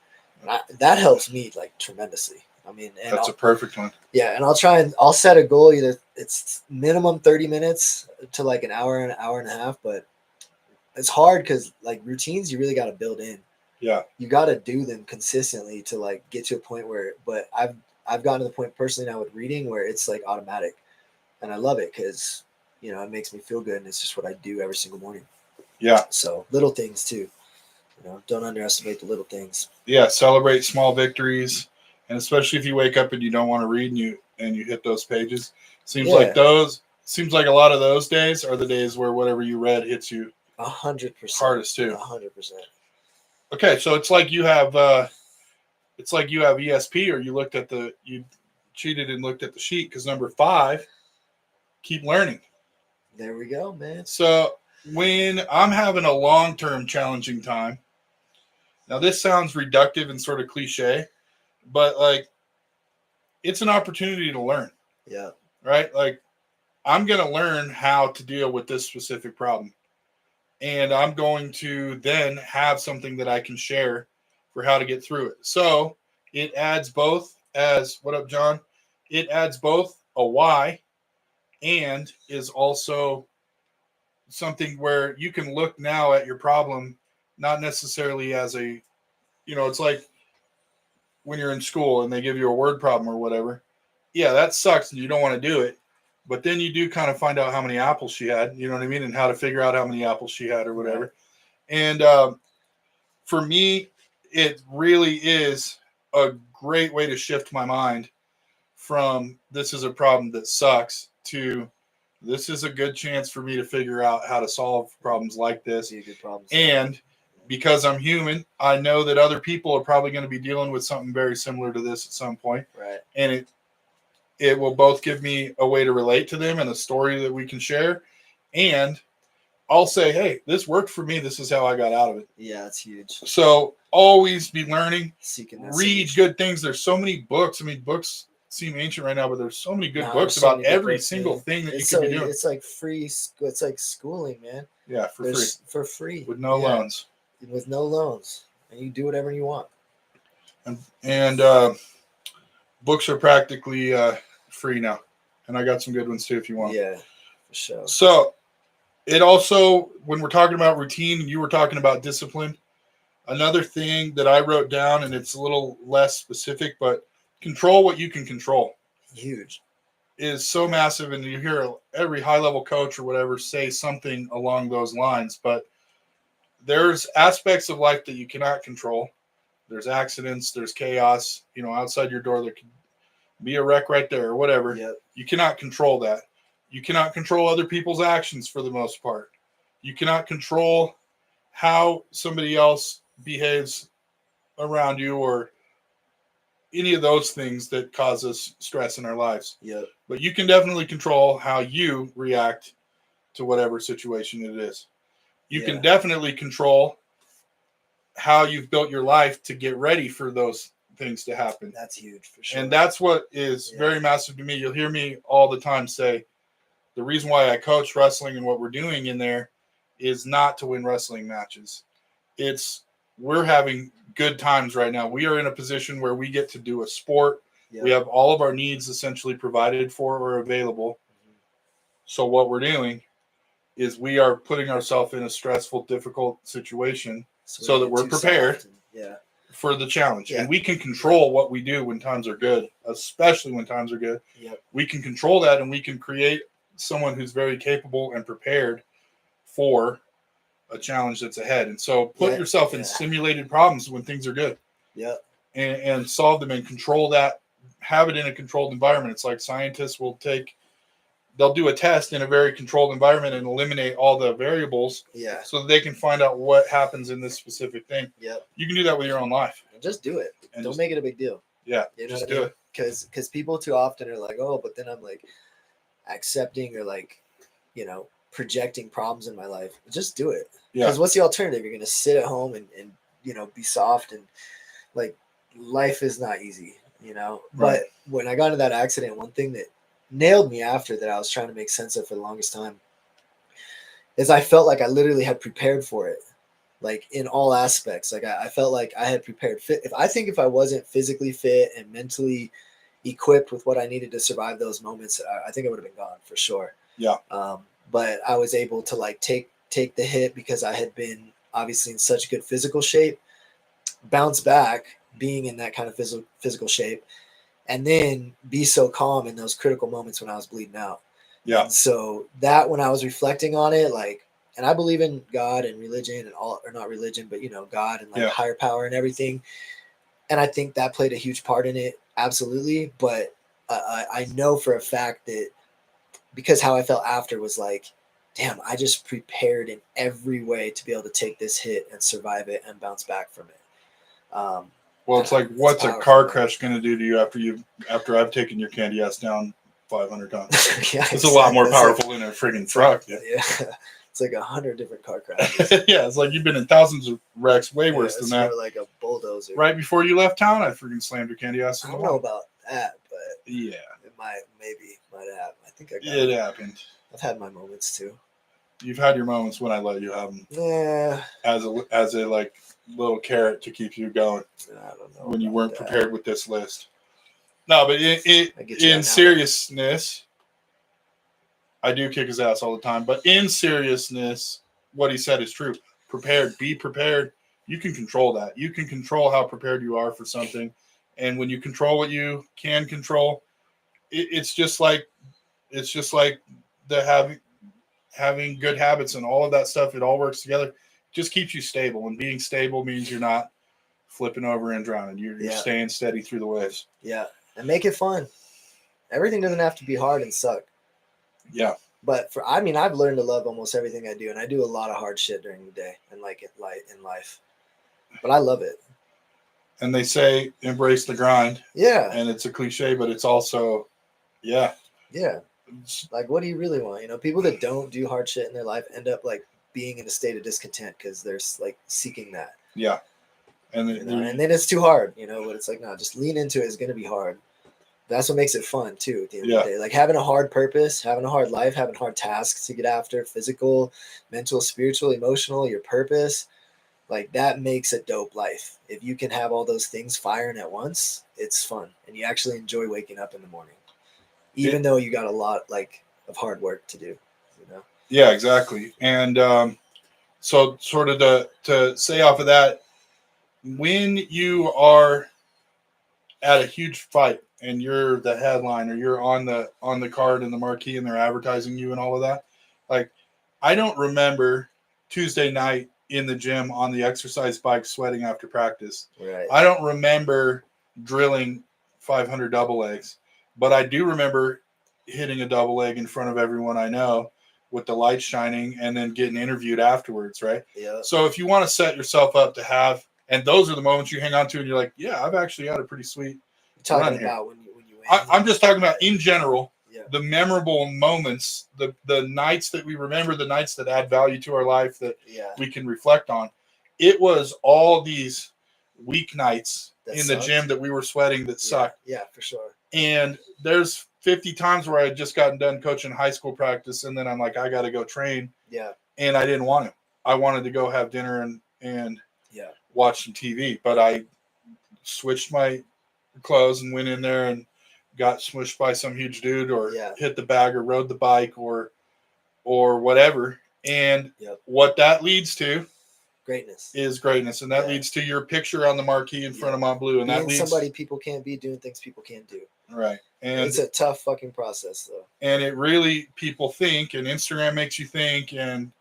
Speaker 2: And that helps me tremendously. I mean, and
Speaker 1: that's a perfect one.
Speaker 2: Yeah, and I'll set a goal. Either it's minimum 30 minutes to an hour and a half, but it's hard because routines you really got to build in.
Speaker 1: Yeah,
Speaker 2: you got to do them consistently to get to a point where. But I've gotten to the point personally now with reading where it's automatic, and I love it because it makes me feel good, and it's just what I do every single morning.
Speaker 1: Yeah.
Speaker 2: So little things too. Don't underestimate the little things.
Speaker 1: Yeah, celebrate small victories, and especially if you wake up and you don't want to read and you hit those pages. Seems like a lot of those days are the days where whatever you read hits you
Speaker 2: 100%
Speaker 1: hardest too.
Speaker 2: 100%.
Speaker 1: Okay, so it's like you have ESP, or you cheated and looked at the sheet because number 5, keep learning.
Speaker 2: There we go, man.
Speaker 1: So when I'm having a long-term challenging time, now this sounds reductive and sort of cliche, but it's an opportunity to learn.
Speaker 2: Yeah.
Speaker 1: Right? I'm going to learn how to deal with this specific problem. And I'm going to then have something that I can share for how to get through it. So it adds both what up, John? It adds both a why and is also something where you can look now at your problem, not necessarily as it's like when you're in school and they give you a word problem or whatever. Yeah, that sucks and you don't want to do it. But then you do kind of find out how many apples she had, you know what I mean? And how to figure out how many apples she had or whatever. Right. And for me, it really is a great way to shift my mind from this is a problem that sucks to this is a good chance for me to figure out how to solve problems like this. And because I'm human, I know that other people are probably going to be dealing with something very similar to this at some point.
Speaker 2: Right.
Speaker 1: And it will both give me a way to relate to them and a story that we can share. And I'll say, hey, this worked for me. This is how I got out of it.
Speaker 2: Yeah, it's huge.
Speaker 1: So always be learning,
Speaker 2: read
Speaker 1: good things. There's so many books. I mean, books seem ancient right now, but there's so many good books about every single thing that you can be doing.
Speaker 2: It's like free. It's like schooling, man.
Speaker 1: Yeah, for free.
Speaker 2: For free.
Speaker 1: With no loans.
Speaker 2: With no loans. And you do whatever you want.
Speaker 1: And books are practically free now. And I got some good ones too if you want.
Speaker 2: Yeah, for sure.
Speaker 1: So it also, when we're talking about routine, you were talking about discipline. Another thing that I wrote down, and it's a little less specific, but control what you can control.
Speaker 2: Huge.
Speaker 1: Is so massive, and you hear every high-level coach or whatever say something along those lines, but there's aspects of life that you cannot control. There's accidents, there's chaos, outside your door. There could be a wreck right there or whatever.
Speaker 2: Yep.
Speaker 1: You cannot control that. You cannot control other people's actions for the most part. You cannot control how somebody else behaves around you or any of those things that cause us stress in our lives.
Speaker 2: Yep.
Speaker 1: But you can definitely control how you react to whatever situation it is. You can definitely control how you've built your life to get ready for those things to happen.
Speaker 2: That's huge for sure.
Speaker 1: And that's what is very massive to me. You'll hear me all the time say, the reason why I coach wrestling and what we're doing in there is not to win wrestling matches. We're having good times right now. We are in a position where we get to do a sport. Yep. We have all of our needs essentially provided for or available. Mm-hmm. So what we're doing is we are putting ourselves in a stressful, difficult situation so that we're prepared for the challenge. Yeah. And we can control what we do when times are good, especially when times are good. Yep. We can control that, and we can create someone who's very capable and prepared for a challenge that's ahead. And so put yourself in simulated problems when things are good. Yeah. And solve them and control that, have it in a controlled environment. It's like scientists they'll do a test in a very controlled environment and eliminate all the variables so that they can find out what happens in this specific thing. Yep. You can do that with your own life.
Speaker 2: And just do it. And don't make it a big deal.
Speaker 1: Yeah, you know just do it.
Speaker 2: Because people too often are like, oh, but then I'm like accepting or like, projecting problems in my life. Just do it. Because what's the alternative? You're going to sit at home and be soft, and like life is not easy, Right. But when I got into that accident, one thing that nailed me after that I was trying to make sense of for the longest time is I felt like I literally had prepared for it, like in all aspects. Like I felt like I had prepared fit. If I wasn't physically fit and mentally equipped with what I needed to survive those moments, I think I would have been gone for sure. Yeah. But I was able to like take the hit because I had been obviously in such good physical shape, bounce back being in that kind of physical shape, and then be so calm in those critical moments when I was bleeding out. Yeah. And so that when I was reflecting on it, like, and I believe in God and religion and all, or not religion, but God and like higher power and everything. And I think that played a huge part in it. Absolutely. But I know for a fact that because how I felt after was like, damn, I just prepared in every way to be able to take this hit and survive it and bounce back from it.
Speaker 1: Well, it's like, what's a car crash going to do to you after I've taken your candy ass down 500 times? It's a lot more powerful than a friggin' truck. Yeah.
Speaker 2: It's like 100 different car crashes.
Speaker 1: Yeah, it's like you've been in thousands of wrecks, way worse than that.
Speaker 2: Like a bulldozer.
Speaker 1: Right before you left town, I freaking slammed your candy ass in the wall.
Speaker 2: I don't know about that, but
Speaker 1: yeah,
Speaker 2: it might have. I think I got
Speaker 1: it. It happened.
Speaker 2: I've had my moments too.
Speaker 1: You've had your moments when I let you have them.
Speaker 2: Yeah.
Speaker 1: As a like little carrot to keep you going.
Speaker 2: I don't know.
Speaker 1: When you weren't prepared with this list. No, but in seriousness, I do kick his ass all the time. But in seriousness, what he said is true. Prepared, be prepared. You can control that. You can control how prepared you are for something. And when you control what you can control, it's just like the having good habits and all of that stuff. It all works together. It just keeps you stable. And being stable means you're not flipping over and drowning. You're staying steady through the waves. Yeah.
Speaker 2: And make it fun. Everything doesn't have to be hard and suck.
Speaker 1: Yeah.
Speaker 2: But I've learned to love almost everything I do. And I do a lot of hard shit during the day and like in life. But I love it.
Speaker 1: And they say embrace the grind.
Speaker 2: Yeah.
Speaker 1: And it's a cliche, but it's also, yeah.
Speaker 2: Yeah. Like, what do you really want? People that don't do hard shit in their life end up like being in a state of discontent because they're like seeking that.
Speaker 1: Yeah. And
Speaker 2: then it's too hard, but it's like, no, just lean into it. It's going to be hard. That's what makes it fun too. At the end of the day, like having a hard purpose, having a hard life, having hard tasks to get after, physical, mental, spiritual, emotional, your purpose, like that makes a dope life. If you can have all those things firing at once, it's fun. And you actually enjoy waking up in the morning, even though you got a lot like of hard work to do,
Speaker 1: Yeah, exactly. And so sort of to say off of that, when you are at a huge fight and you're the headline or you're on the card and the marquee and they're advertising you and all of that, like I don't remember Tuesday night in the gym on the exercise bike sweating after practice.
Speaker 2: Right.
Speaker 1: I don't remember drilling 500 double legs, but I do remember hitting a double leg in front of everyone I know with the lights shining and then getting interviewed afterwards, right?
Speaker 2: Yeah.
Speaker 1: So if you want to set yourself up to have And those are the moments you hang on to and you're like, yeah, I've actually had a pretty sweet
Speaker 2: You're
Speaker 1: run
Speaker 2: talking
Speaker 1: here.
Speaker 2: about when you win.
Speaker 1: I'm just talking about in general,
Speaker 2: Yeah.
Speaker 1: the memorable moments, the nights that we remember, the nights that add value to our life that we can reflect on. It was all these weeknights in the gym that we were sweating that sucked.
Speaker 2: Yeah, for sure.
Speaker 1: And there's 50 times where I had just gotten done coaching high school practice, and then I'm like, I got to go train.
Speaker 2: Yeah.
Speaker 1: And I didn't want to. I wanted to go have dinner and
Speaker 2: yeah,
Speaker 1: watch some TV, but I switched my clothes and went in there and got smushed by some huge dude or hit the bag or rode the bike or whatever. And what that leads to is greatness. And that leads to your picture on the marquee in front of Mont Blue. And
Speaker 2: being
Speaker 1: that leads
Speaker 2: somebody people can't be, doing things people can't do.
Speaker 1: Right. And
Speaker 2: it's a tough fucking process though.
Speaker 1: And it really, people think, and Instagram makes you think, and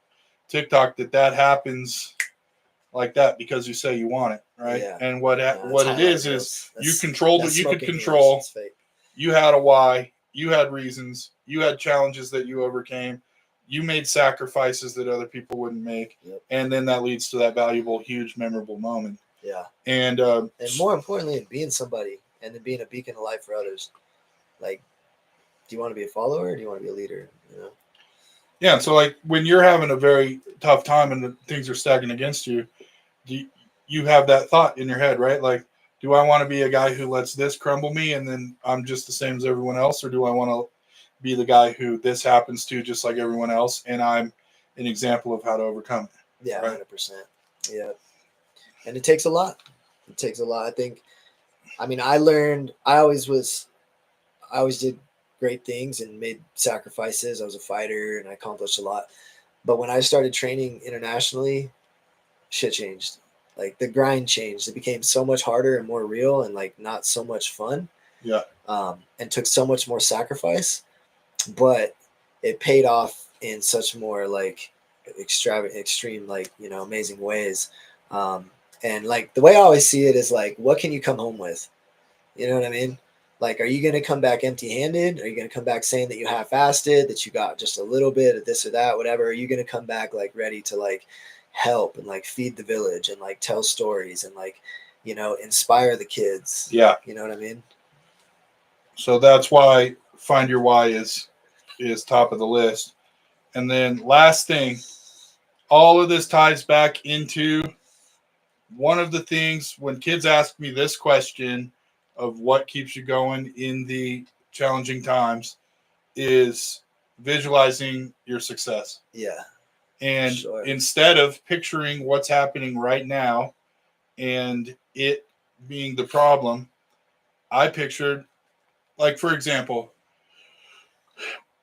Speaker 1: TikTok, that happens like that because you say you want it, right? Yeah. And what it is you controlled what you could control. You had a why. You had reasons. You had challenges that you overcame. You made sacrifices that other people wouldn't make. Yep. And then that leads to that valuable, huge, memorable moment.
Speaker 2: Yeah.
Speaker 1: And
Speaker 2: more importantly, being somebody and then being a beacon of light for others. Like, do you want to be a follower or do you want to be a leader? You know?
Speaker 1: Yeah. So like when you're having a very tough time and things are stacking against you, you have that thought in your head, right? Like, do I want to be a guy who lets this crumble me and then I'm just the same as everyone else? Or do I want to be the guy who this happens to just like everyone else and I'm an example of how to overcome it?
Speaker 2: Yeah, right? 100%. Yeah. And it takes a lot. It takes a lot. I think, I mean, I always did great things and made sacrifices. I was a fighter and I accomplished a lot. But when I started training internationally, shit changed. Like the grind changed. It became so much harder and more real and like not so much fun.
Speaker 1: Yeah.
Speaker 2: And took so much more sacrifice, but it paid off in such more like extreme, like, you know, amazing ways. And like the way I always see it is like, what can you come home with? You know what I mean? Like, are you going to come back empty-handed? Are you going to come back saying that you half-assed, that you got just a little bit of this or that, whatever? Are you going to come back like ready to like help and like feed the village and like tell stories and like, you know, inspire the kids?
Speaker 1: Yeah.
Speaker 2: You know what I mean?
Speaker 1: So that's why find your why is top of the list. And then last thing, all of this ties back into one of the things when kids ask me this question of what keeps you going in the challenging times is visualizing your success.
Speaker 2: Yeah.
Speaker 1: And instead of picturing what's happening right now and it being the problem, I pictured, like, for example,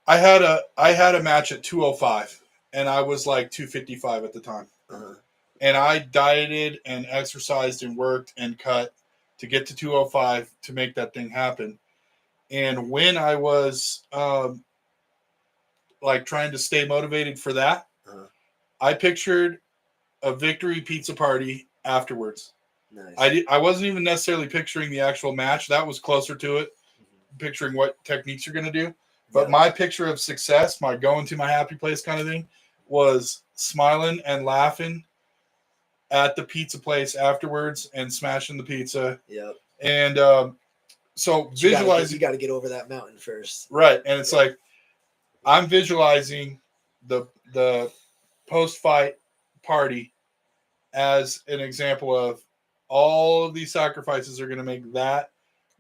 Speaker 1: I had a match at 205 and I was like 255 at the time.
Speaker 2: Uh-huh.
Speaker 1: And I dieted and exercised and worked and cut to get to 205 to make that thing happen. And when I was like trying to stay motivated for that, I pictured a victory pizza party afterwards.
Speaker 2: Nice.
Speaker 1: I wasn't even necessarily picturing the actual match. That was closer to it, picturing what techniques you're going to do. But my picture of success, my going to my happy place kind of thing, was smiling and laughing at the pizza place afterwards and smashing the pizza.
Speaker 2: Yep.
Speaker 1: And so visualizing.
Speaker 2: You got to get over that mountain first.
Speaker 1: Right. And it's like, I'm visualizing the post-fight party as an example of all of these sacrifices are going to make that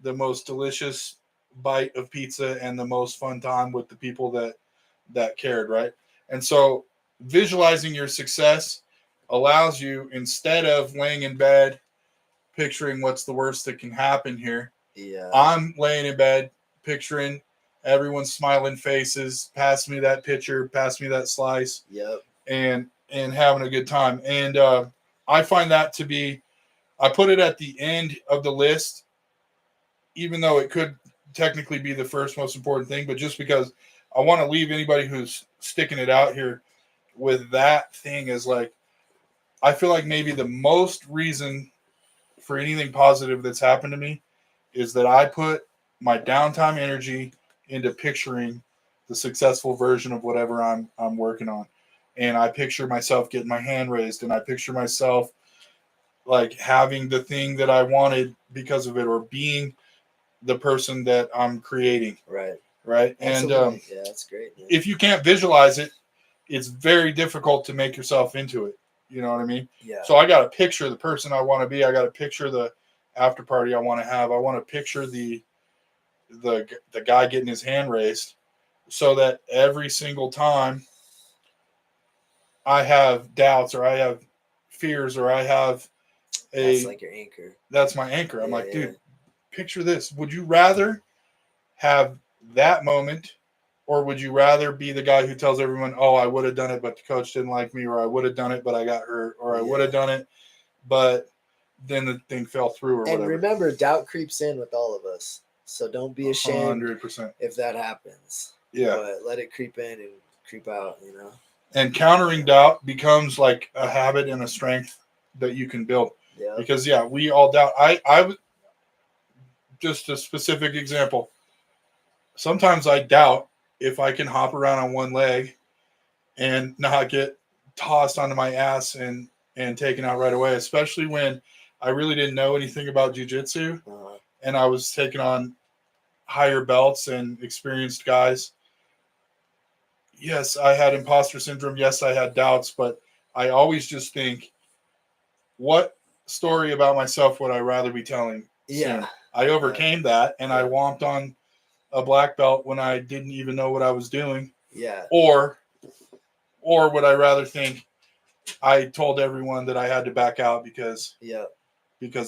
Speaker 1: the most delicious bite of pizza and the most fun time with the people that cared, right? And so visualizing your success allows you, instead of laying in bed picturing what's the worst that can happen here, I'm laying in bed picturing everyone's smiling faces, pass me that pitcher, pass me that slice, and having a good time. And I find that to be, I put it at the end of the list, even though it could technically be the first most important thing, but just because I want to leave anybody who's sticking it out here with that thing is like, I feel like maybe the most reason for anything positive that's happened to me is that I put my downtime energy into picturing the successful version of whatever I'm working on. And I picture myself getting my hand raised, and I picture myself like having the thing that I wanted because of it, or being the person that I'm creating.
Speaker 2: Right.
Speaker 1: Right.
Speaker 2: Absolutely.
Speaker 1: And
Speaker 2: Yeah, that's great, man.
Speaker 1: if you can't visualize it, it's very difficult to make yourself into it. You know what I mean?
Speaker 2: Yeah.
Speaker 1: So I got to picture the person I want to be. I got to picture the after party I want to have. I want to picture the guy getting his hand raised, so that every single time I have doubts or I have fears or I have
Speaker 2: That's like your anchor.
Speaker 1: that's my anchor. I'm
Speaker 2: Yeah,
Speaker 1: like,
Speaker 2: yeah.
Speaker 1: dude, picture this. Would you rather have that moment, or would you rather be the guy who tells everyone, oh, I would have done it, but the coach didn't like me, or I would have done it, but I got hurt, or I would have done it, but then the thing fell through, or
Speaker 2: And
Speaker 1: whatever.
Speaker 2: remember, doubt creeps in with all of us. So don't be ashamed
Speaker 1: 100%.
Speaker 2: if that happens.
Speaker 1: Yeah.
Speaker 2: But let it creep in and creep out, you know?
Speaker 1: And countering doubt becomes like a habit and a strength that you can build.
Speaker 2: Yeah.
Speaker 1: Because, yeah, we all doubt. I just a specific example. Sometimes I doubt if I can hop around on one leg and not get tossed onto my ass and taken out right away, especially when I really didn't know anything about jiu-jitsu and I was taking on higher belts and experienced guys. Yes, I had imposter syndrome. Yes, I had doubts, but I always just think, what story about myself would I rather be telling
Speaker 2: Yeah.
Speaker 1: soon? I overcame that, and I womped on a black belt when I didn't even know what I was doing.
Speaker 2: Yeah.
Speaker 1: Or would I rather think I told everyone that I had to back out because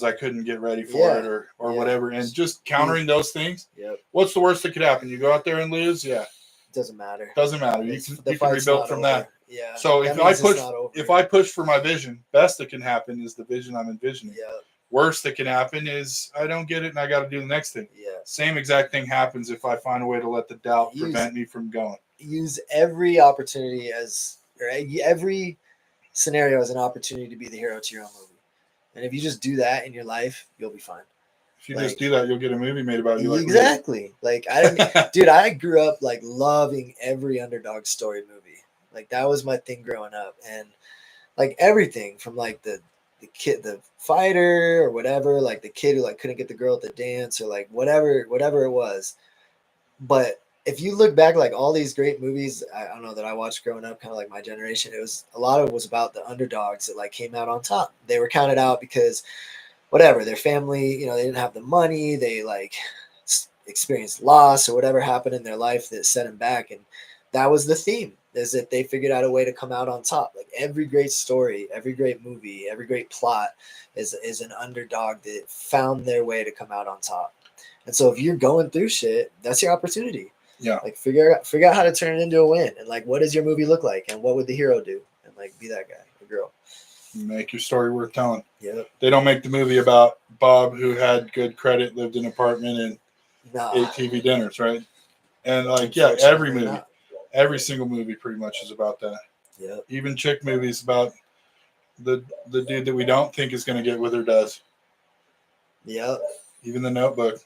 Speaker 1: I couldn't get ready for it or whatever, and just countering those things.
Speaker 2: Yep.
Speaker 1: What's the worst that could happen? You go out there and lose? Yeah.
Speaker 2: Doesn't matter.
Speaker 1: Doesn't matter. You can rebuild from that.
Speaker 2: Yeah.
Speaker 1: So if I push for my vision, best that can happen is the vision I'm envisioning.
Speaker 2: Yeah.
Speaker 1: Worst that can happen is I don't get it and I got to do the next thing.
Speaker 2: Yeah.
Speaker 1: Same exact thing happens if I find a way to let the doubt prevent me from going.
Speaker 2: Use every opportunity every scenario as an opportunity to be the hero to your own movie. And if you just do that in your life, you'll be fine.
Speaker 1: If you just do that, you'll get a movie made about you.
Speaker 2: Exactly. Dude, I grew up like loving every underdog story movie. Like that was my thing growing up, and like everything from like the kid, the fighter or whatever, like the kid who like couldn't get the girl at the dance or like whatever it was. But if you look back, like all these great movies, I don't know that I watched growing up, kind of like my generation, a lot of it was about the underdogs that like came out on top. They were counted out because whatever, their family, they didn't have the money. They like experienced loss or whatever happened in their life that set them back. And that was the theme, is that they figured out a way to come out on top. Like every great story, every great movie, every great plot is an underdog that found their way to come out on top. And so if you're going through shit, that's your opportunity.
Speaker 1: Yeah.
Speaker 2: Like figure out how to turn it into a win. And like, what does your movie look like? And what would the hero do? And like, be that guy or girl.
Speaker 1: Make your story worth telling.
Speaker 2: Yeah.
Speaker 1: They don't make the movie about Bob who had good credit, lived in an apartment, and ate TV dinners, right? And like, yeah, every movie, every single movie pretty much is about that.
Speaker 2: Yeah.
Speaker 1: Even chick movies about the dude that we don't think is going to get with her does.
Speaker 2: Yeah.
Speaker 1: Even The Notebook.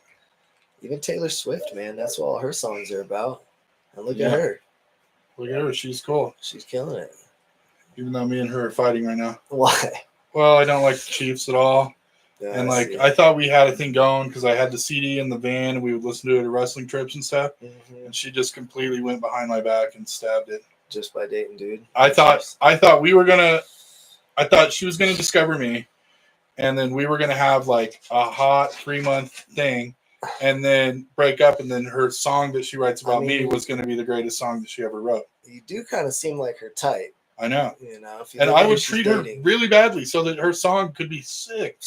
Speaker 2: Even Taylor Swift, man, that's what all her songs are about. And look at her.
Speaker 1: Look at her. She's cool.
Speaker 2: She's killing it.
Speaker 1: Even though me and her are fighting right now.
Speaker 2: Why?
Speaker 1: Well, I don't like the Chiefs at all.
Speaker 2: Yeah,
Speaker 1: and like, I thought we had a thing going because I had the CD in the van and we would listen to it at wrestling trips and stuff. Mm-hmm. And she just completely went behind my back and stabbed it.
Speaker 2: Just by dating, dude.
Speaker 1: I thought she was gonna discover me, and then we were gonna have like a hot 3-month thing, and then break up, and then her song that she writes about me was gonna be the greatest song that she ever wrote.
Speaker 2: You do kind of seem like her type.
Speaker 1: I know.
Speaker 2: And
Speaker 1: I would treat her really badly so that her song could be sick.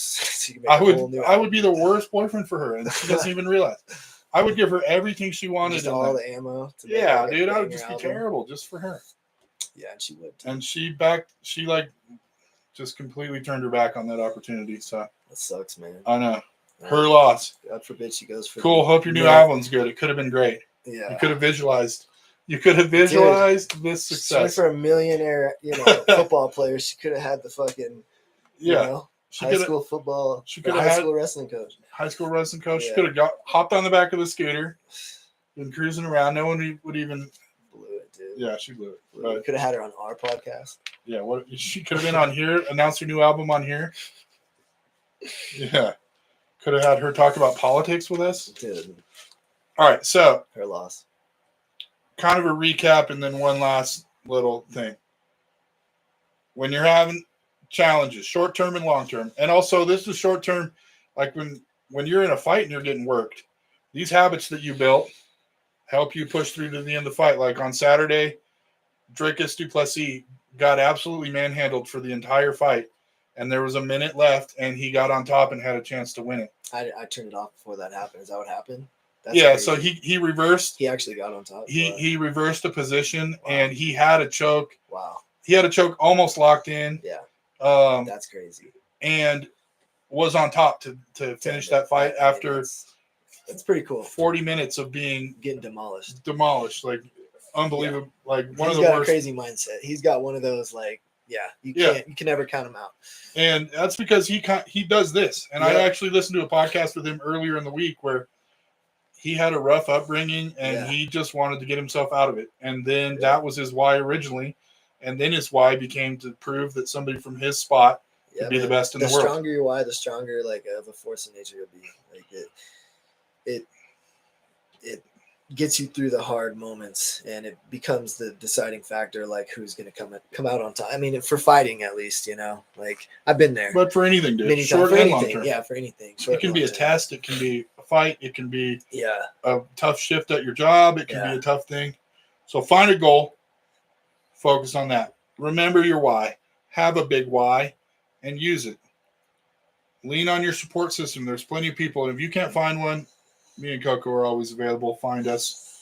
Speaker 1: I would be the worst boyfriend for her, and she doesn't even realize. I would give her everything she wanted.
Speaker 2: Just all the ammo.
Speaker 1: Yeah, dude, I would just be terrible just for her.
Speaker 2: Yeah, and she would. Too.
Speaker 1: And she like just completely turned her back on that opportunity. So
Speaker 2: that sucks, man.
Speaker 1: I know. Her loss.
Speaker 2: God forbid she goes for.
Speaker 1: Cool. Hope your new album's good. It could have been great.
Speaker 2: Yeah.
Speaker 1: You could have visualized. This success.
Speaker 2: For a millionaire, football player, she could have had the fucking, high school football. She could have high school wrestling coach.
Speaker 1: High school wrestling coach. Yeah. She could have hopped on the back of the scooter, been cruising around. No one would even.
Speaker 2: Blew it, dude.
Speaker 1: Yeah, she blew it.
Speaker 2: We could have had her on our podcast.
Speaker 1: Yeah, she could have been on here, announced her new album on here. Yeah. Could have had her talk about politics with us.
Speaker 2: Dude,
Speaker 1: All right. So,
Speaker 2: her loss.
Speaker 1: kind of a recap and then one last little thing. When you're having challenges, short term and long term, and also this is short term, like when you're in a fight and you're getting worked, these habits that you built help you push through to the end of the fight. Like on Saturday, Dricus Duplessis got absolutely manhandled for the entire fight, and there was a minute left, and he got on top and had a chance to win it.
Speaker 2: I turned it off before that happened. Is that what happened?
Speaker 1: That's crazy. So he reversed.
Speaker 2: He actually got on top.
Speaker 1: He reversed the position, and he had a choke.
Speaker 2: Wow.
Speaker 1: He had a choke almost locked in.
Speaker 2: Yeah. That's crazy.
Speaker 1: And was on top to finish that fight after.
Speaker 2: That's pretty cool.
Speaker 1: 40 minutes of being
Speaker 2: getting demolished.
Speaker 1: Like unbelievable. Yeah. Like one
Speaker 2: He's
Speaker 1: of the
Speaker 2: got
Speaker 1: worst.
Speaker 2: A crazy mindset. He's got one of those like, you can never count him out.
Speaker 1: And that's because he does this. And I actually listened to a podcast with him earlier in the week where he had a rough upbringing and he just wanted to get himself out of it. And then that was his why originally. And then his why became to prove that somebody from his spot could be the best in the world.
Speaker 2: The stronger your why, the stronger like of a force of nature you'll be. Like it gets you through the hard moments, and it becomes the deciding factor, like who's going to come out on top. I mean, for fighting at least, like I've been there.
Speaker 1: But for anything, dude,
Speaker 2: short and long term. Yeah, for anything.
Speaker 1: It can be a test. It can be a fight. It can be
Speaker 2: a
Speaker 1: tough shift at your job. It can be a tough thing. So find a goal. Focus on that. Remember your why. Have a big why, and use it. Lean on your support system. There's plenty of people, and if you can't find one, me and Coco are always available. Find us.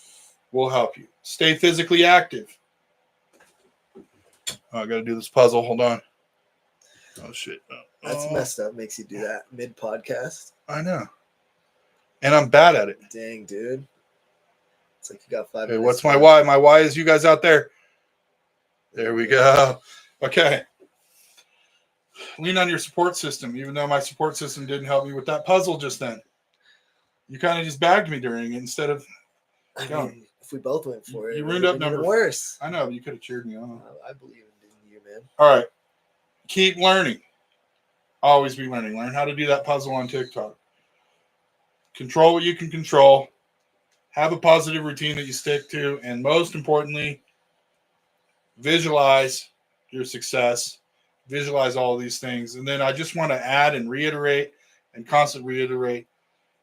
Speaker 1: We'll help you. Stay physically active. Oh, I got to do this puzzle. Hold on. Oh, shit.
Speaker 2: That's messed up. Makes you do that mid-podcast.
Speaker 1: I know. And I'm bad at it.
Speaker 2: Dang, dude. It's like you got 5
Speaker 1: minutes. What's my why? My why is you guys out there. There we go. Okay. Lean on your support system, even though my support system didn't help me with that puzzle just then. You kind of just bagged me during it instead of.
Speaker 2: I mean, if we both went for it,
Speaker 1: you ruined up number.
Speaker 2: Worse.
Speaker 1: I know, but you could have cheered me on.
Speaker 2: I believe in you, man.
Speaker 1: All right. Keep learning. Always be learning. Learn how to do that puzzle on TikTok. Control what you can control. Have a positive routine that you stick to. And most importantly, visualize your success. Visualize all of these things. And then I just want to add and reiterate and constantly reiterate.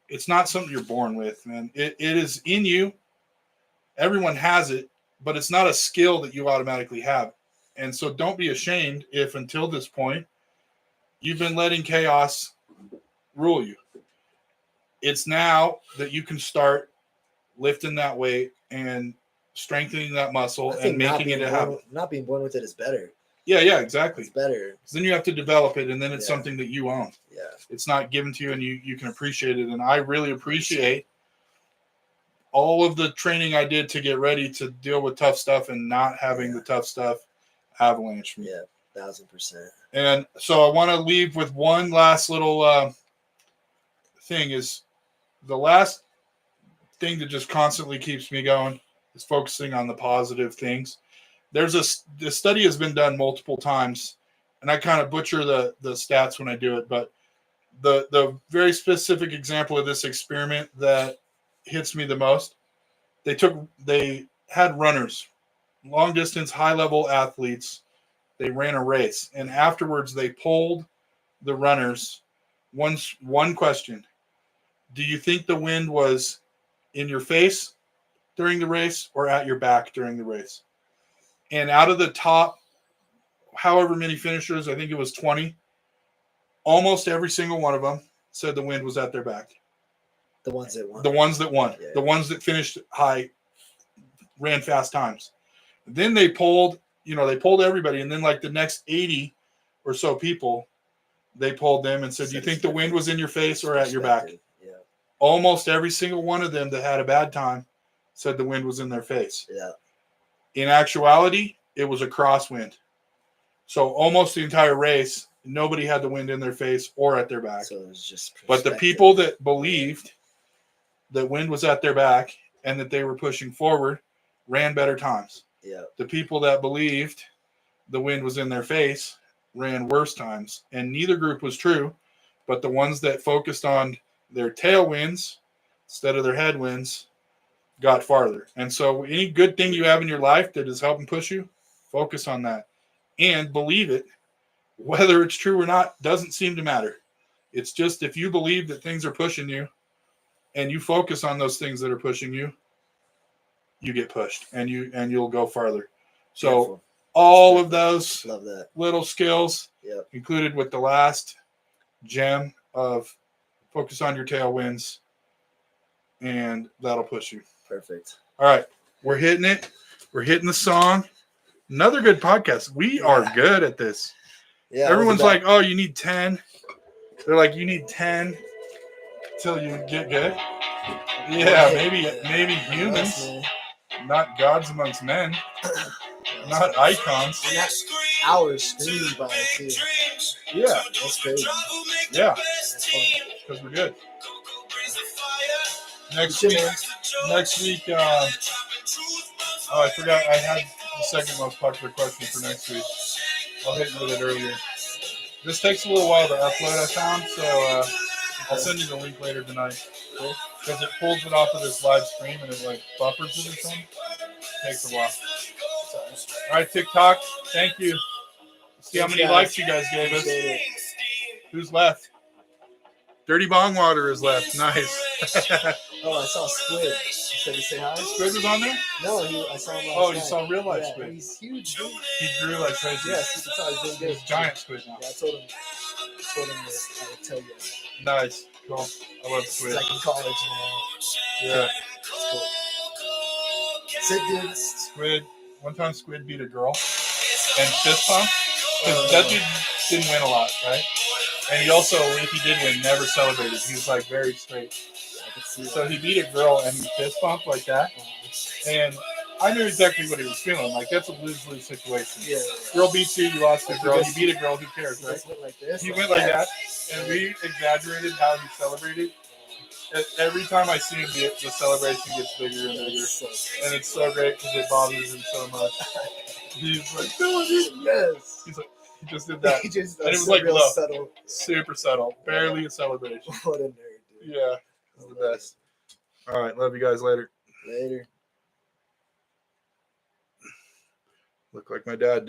Speaker 1: It's not something you're born with, man. It is in you. Everyone has it, but it's not a skill that you automatically have. And so don't be ashamed if until this point you've been letting chaos rule you. It's now that you can start lifting that weight and strengthening that muscle and making it a habit.
Speaker 2: Not being born with it is better.
Speaker 1: Yeah, exactly.
Speaker 2: It's better.
Speaker 1: Then you have to develop it, and then it's something that you own.
Speaker 2: Yeah.
Speaker 1: It's not given to you, and you can appreciate it. And I really appreciate all of the training I did to get ready to deal with tough stuff and not having the tough stuff avalanche me.
Speaker 2: Yeah, 1,000%.
Speaker 1: And so I want to leave with one last little thing is the last thing that just constantly keeps me going is focusing on the positive things. The study has been done multiple times, and I kind of butcher the stats when I do it, but the very specific example of this experiment that hits me the most, they had runners, long distance, high level athletes. They ran a race, and afterwards they polled the runners one question: do you think the wind was in your face during the race or at your back during the race? And out of the top, however many finishers, I think it was 20, almost every single one of them said the wind was at their back.
Speaker 2: The ones that won.
Speaker 1: The ones that won.
Speaker 2: Yeah.
Speaker 1: The ones that finished high, ran fast times. Then they polled everybody. And then like the next 80 or so people, they polled them and said, do you think the wind was in your face or at your back?
Speaker 2: Yeah.
Speaker 1: Almost every single one of them that had a bad time said the wind was in their face.
Speaker 2: Yeah.
Speaker 1: In actuality, it was a crosswind. So almost the entire race, nobody had the wind in their face or at their back.
Speaker 2: So it was just
Speaker 1: but the people that believed that wind was at their back and that they were pushing forward ran better times.
Speaker 2: Yeah.
Speaker 1: The people that believed the wind was in their face ran worse times. And neither group was true, But the ones that focused on their tailwinds instead of their headwinds got farther. And so any good thing you have in your life that is helping push you, focus on that and believe it. Whether it's true or not doesn't seem to matter. It's just if you believe that things are pushing you and you focus on those things that are pushing you, you get pushed and you'll go farther. So
Speaker 2: Beautiful.
Speaker 1: all of those
Speaker 2: Love that.
Speaker 1: little skills included with the last gem of focus on your tailwinds, and that'll push you.
Speaker 2: Perfect.
Speaker 1: All right. We're hitting it. We're hitting the song. Another good podcast. We are good at this.
Speaker 2: Yeah.
Speaker 1: Everyone's like, oh, you need 10. They're like, you need 10 till you get good. Yeah, maybe humans, not gods amongst men, not icons.
Speaker 2: And that's hours screaming by too.
Speaker 1: Yeah,
Speaker 2: That's crazy.
Speaker 1: Yeah,
Speaker 2: That's fun.
Speaker 1: because we're good. Next week, I forgot I had the second most popular question for next week. I'll hit you with it earlier. This takes a little while to upload, I found, so I'll send you the link later tonight. Because it pulls it off of this live stream and it like buffers it or something. Takes a while. All right, TikTok, thank you. See how many likes you guys gave us. Who's left? Dirty Bong Water is left. Nice.
Speaker 2: Oh, I saw Squid. Should we say hi?
Speaker 1: Squid was on there?
Speaker 2: No, I saw him last
Speaker 1: Oh, you
Speaker 2: night.
Speaker 1: saw real life
Speaker 2: Yeah,
Speaker 1: Squid.
Speaker 2: he's huge, dude.
Speaker 1: He grew like crazy.
Speaker 2: Yes, you can tell he's doing good.
Speaker 1: He's giant Squid now.
Speaker 2: Yeah, I told him that I would tell you.
Speaker 1: Nice. Cool. I love
Speaker 2: He's
Speaker 1: Squid.
Speaker 2: like in college now.
Speaker 1: Yeah.
Speaker 2: It's cool. Sick, dude.
Speaker 1: Squid. One time Squid beat a girl and fist pump. Because that dude didn't win a lot, right? And he also, if he did win, never celebrated. He was like very straight. So he beat a girl and he fist pumped like that. And I knew exactly what he was feeling. Like, that's a lose-lose situation.
Speaker 2: Yeah.
Speaker 1: Girl beats you, you lost to a girl. You beat a girl, who cares, right?
Speaker 2: He went like this.
Speaker 1: He went like that. And we exaggerated how he celebrated. Every time I see him, the celebration gets bigger and bigger. And it's so great because it bothers him so much. He's like,
Speaker 2: yes.
Speaker 1: He's like, he just did that.
Speaker 2: He just,
Speaker 1: and it was
Speaker 2: so
Speaker 1: like
Speaker 2: real
Speaker 1: low.
Speaker 2: Subtle.
Speaker 1: Super subtle. Barely a celebration.
Speaker 2: What a nerd, dude.
Speaker 1: Yeah. It's the best. All right. Love you guys later.
Speaker 2: Later.
Speaker 1: Look like my dad did.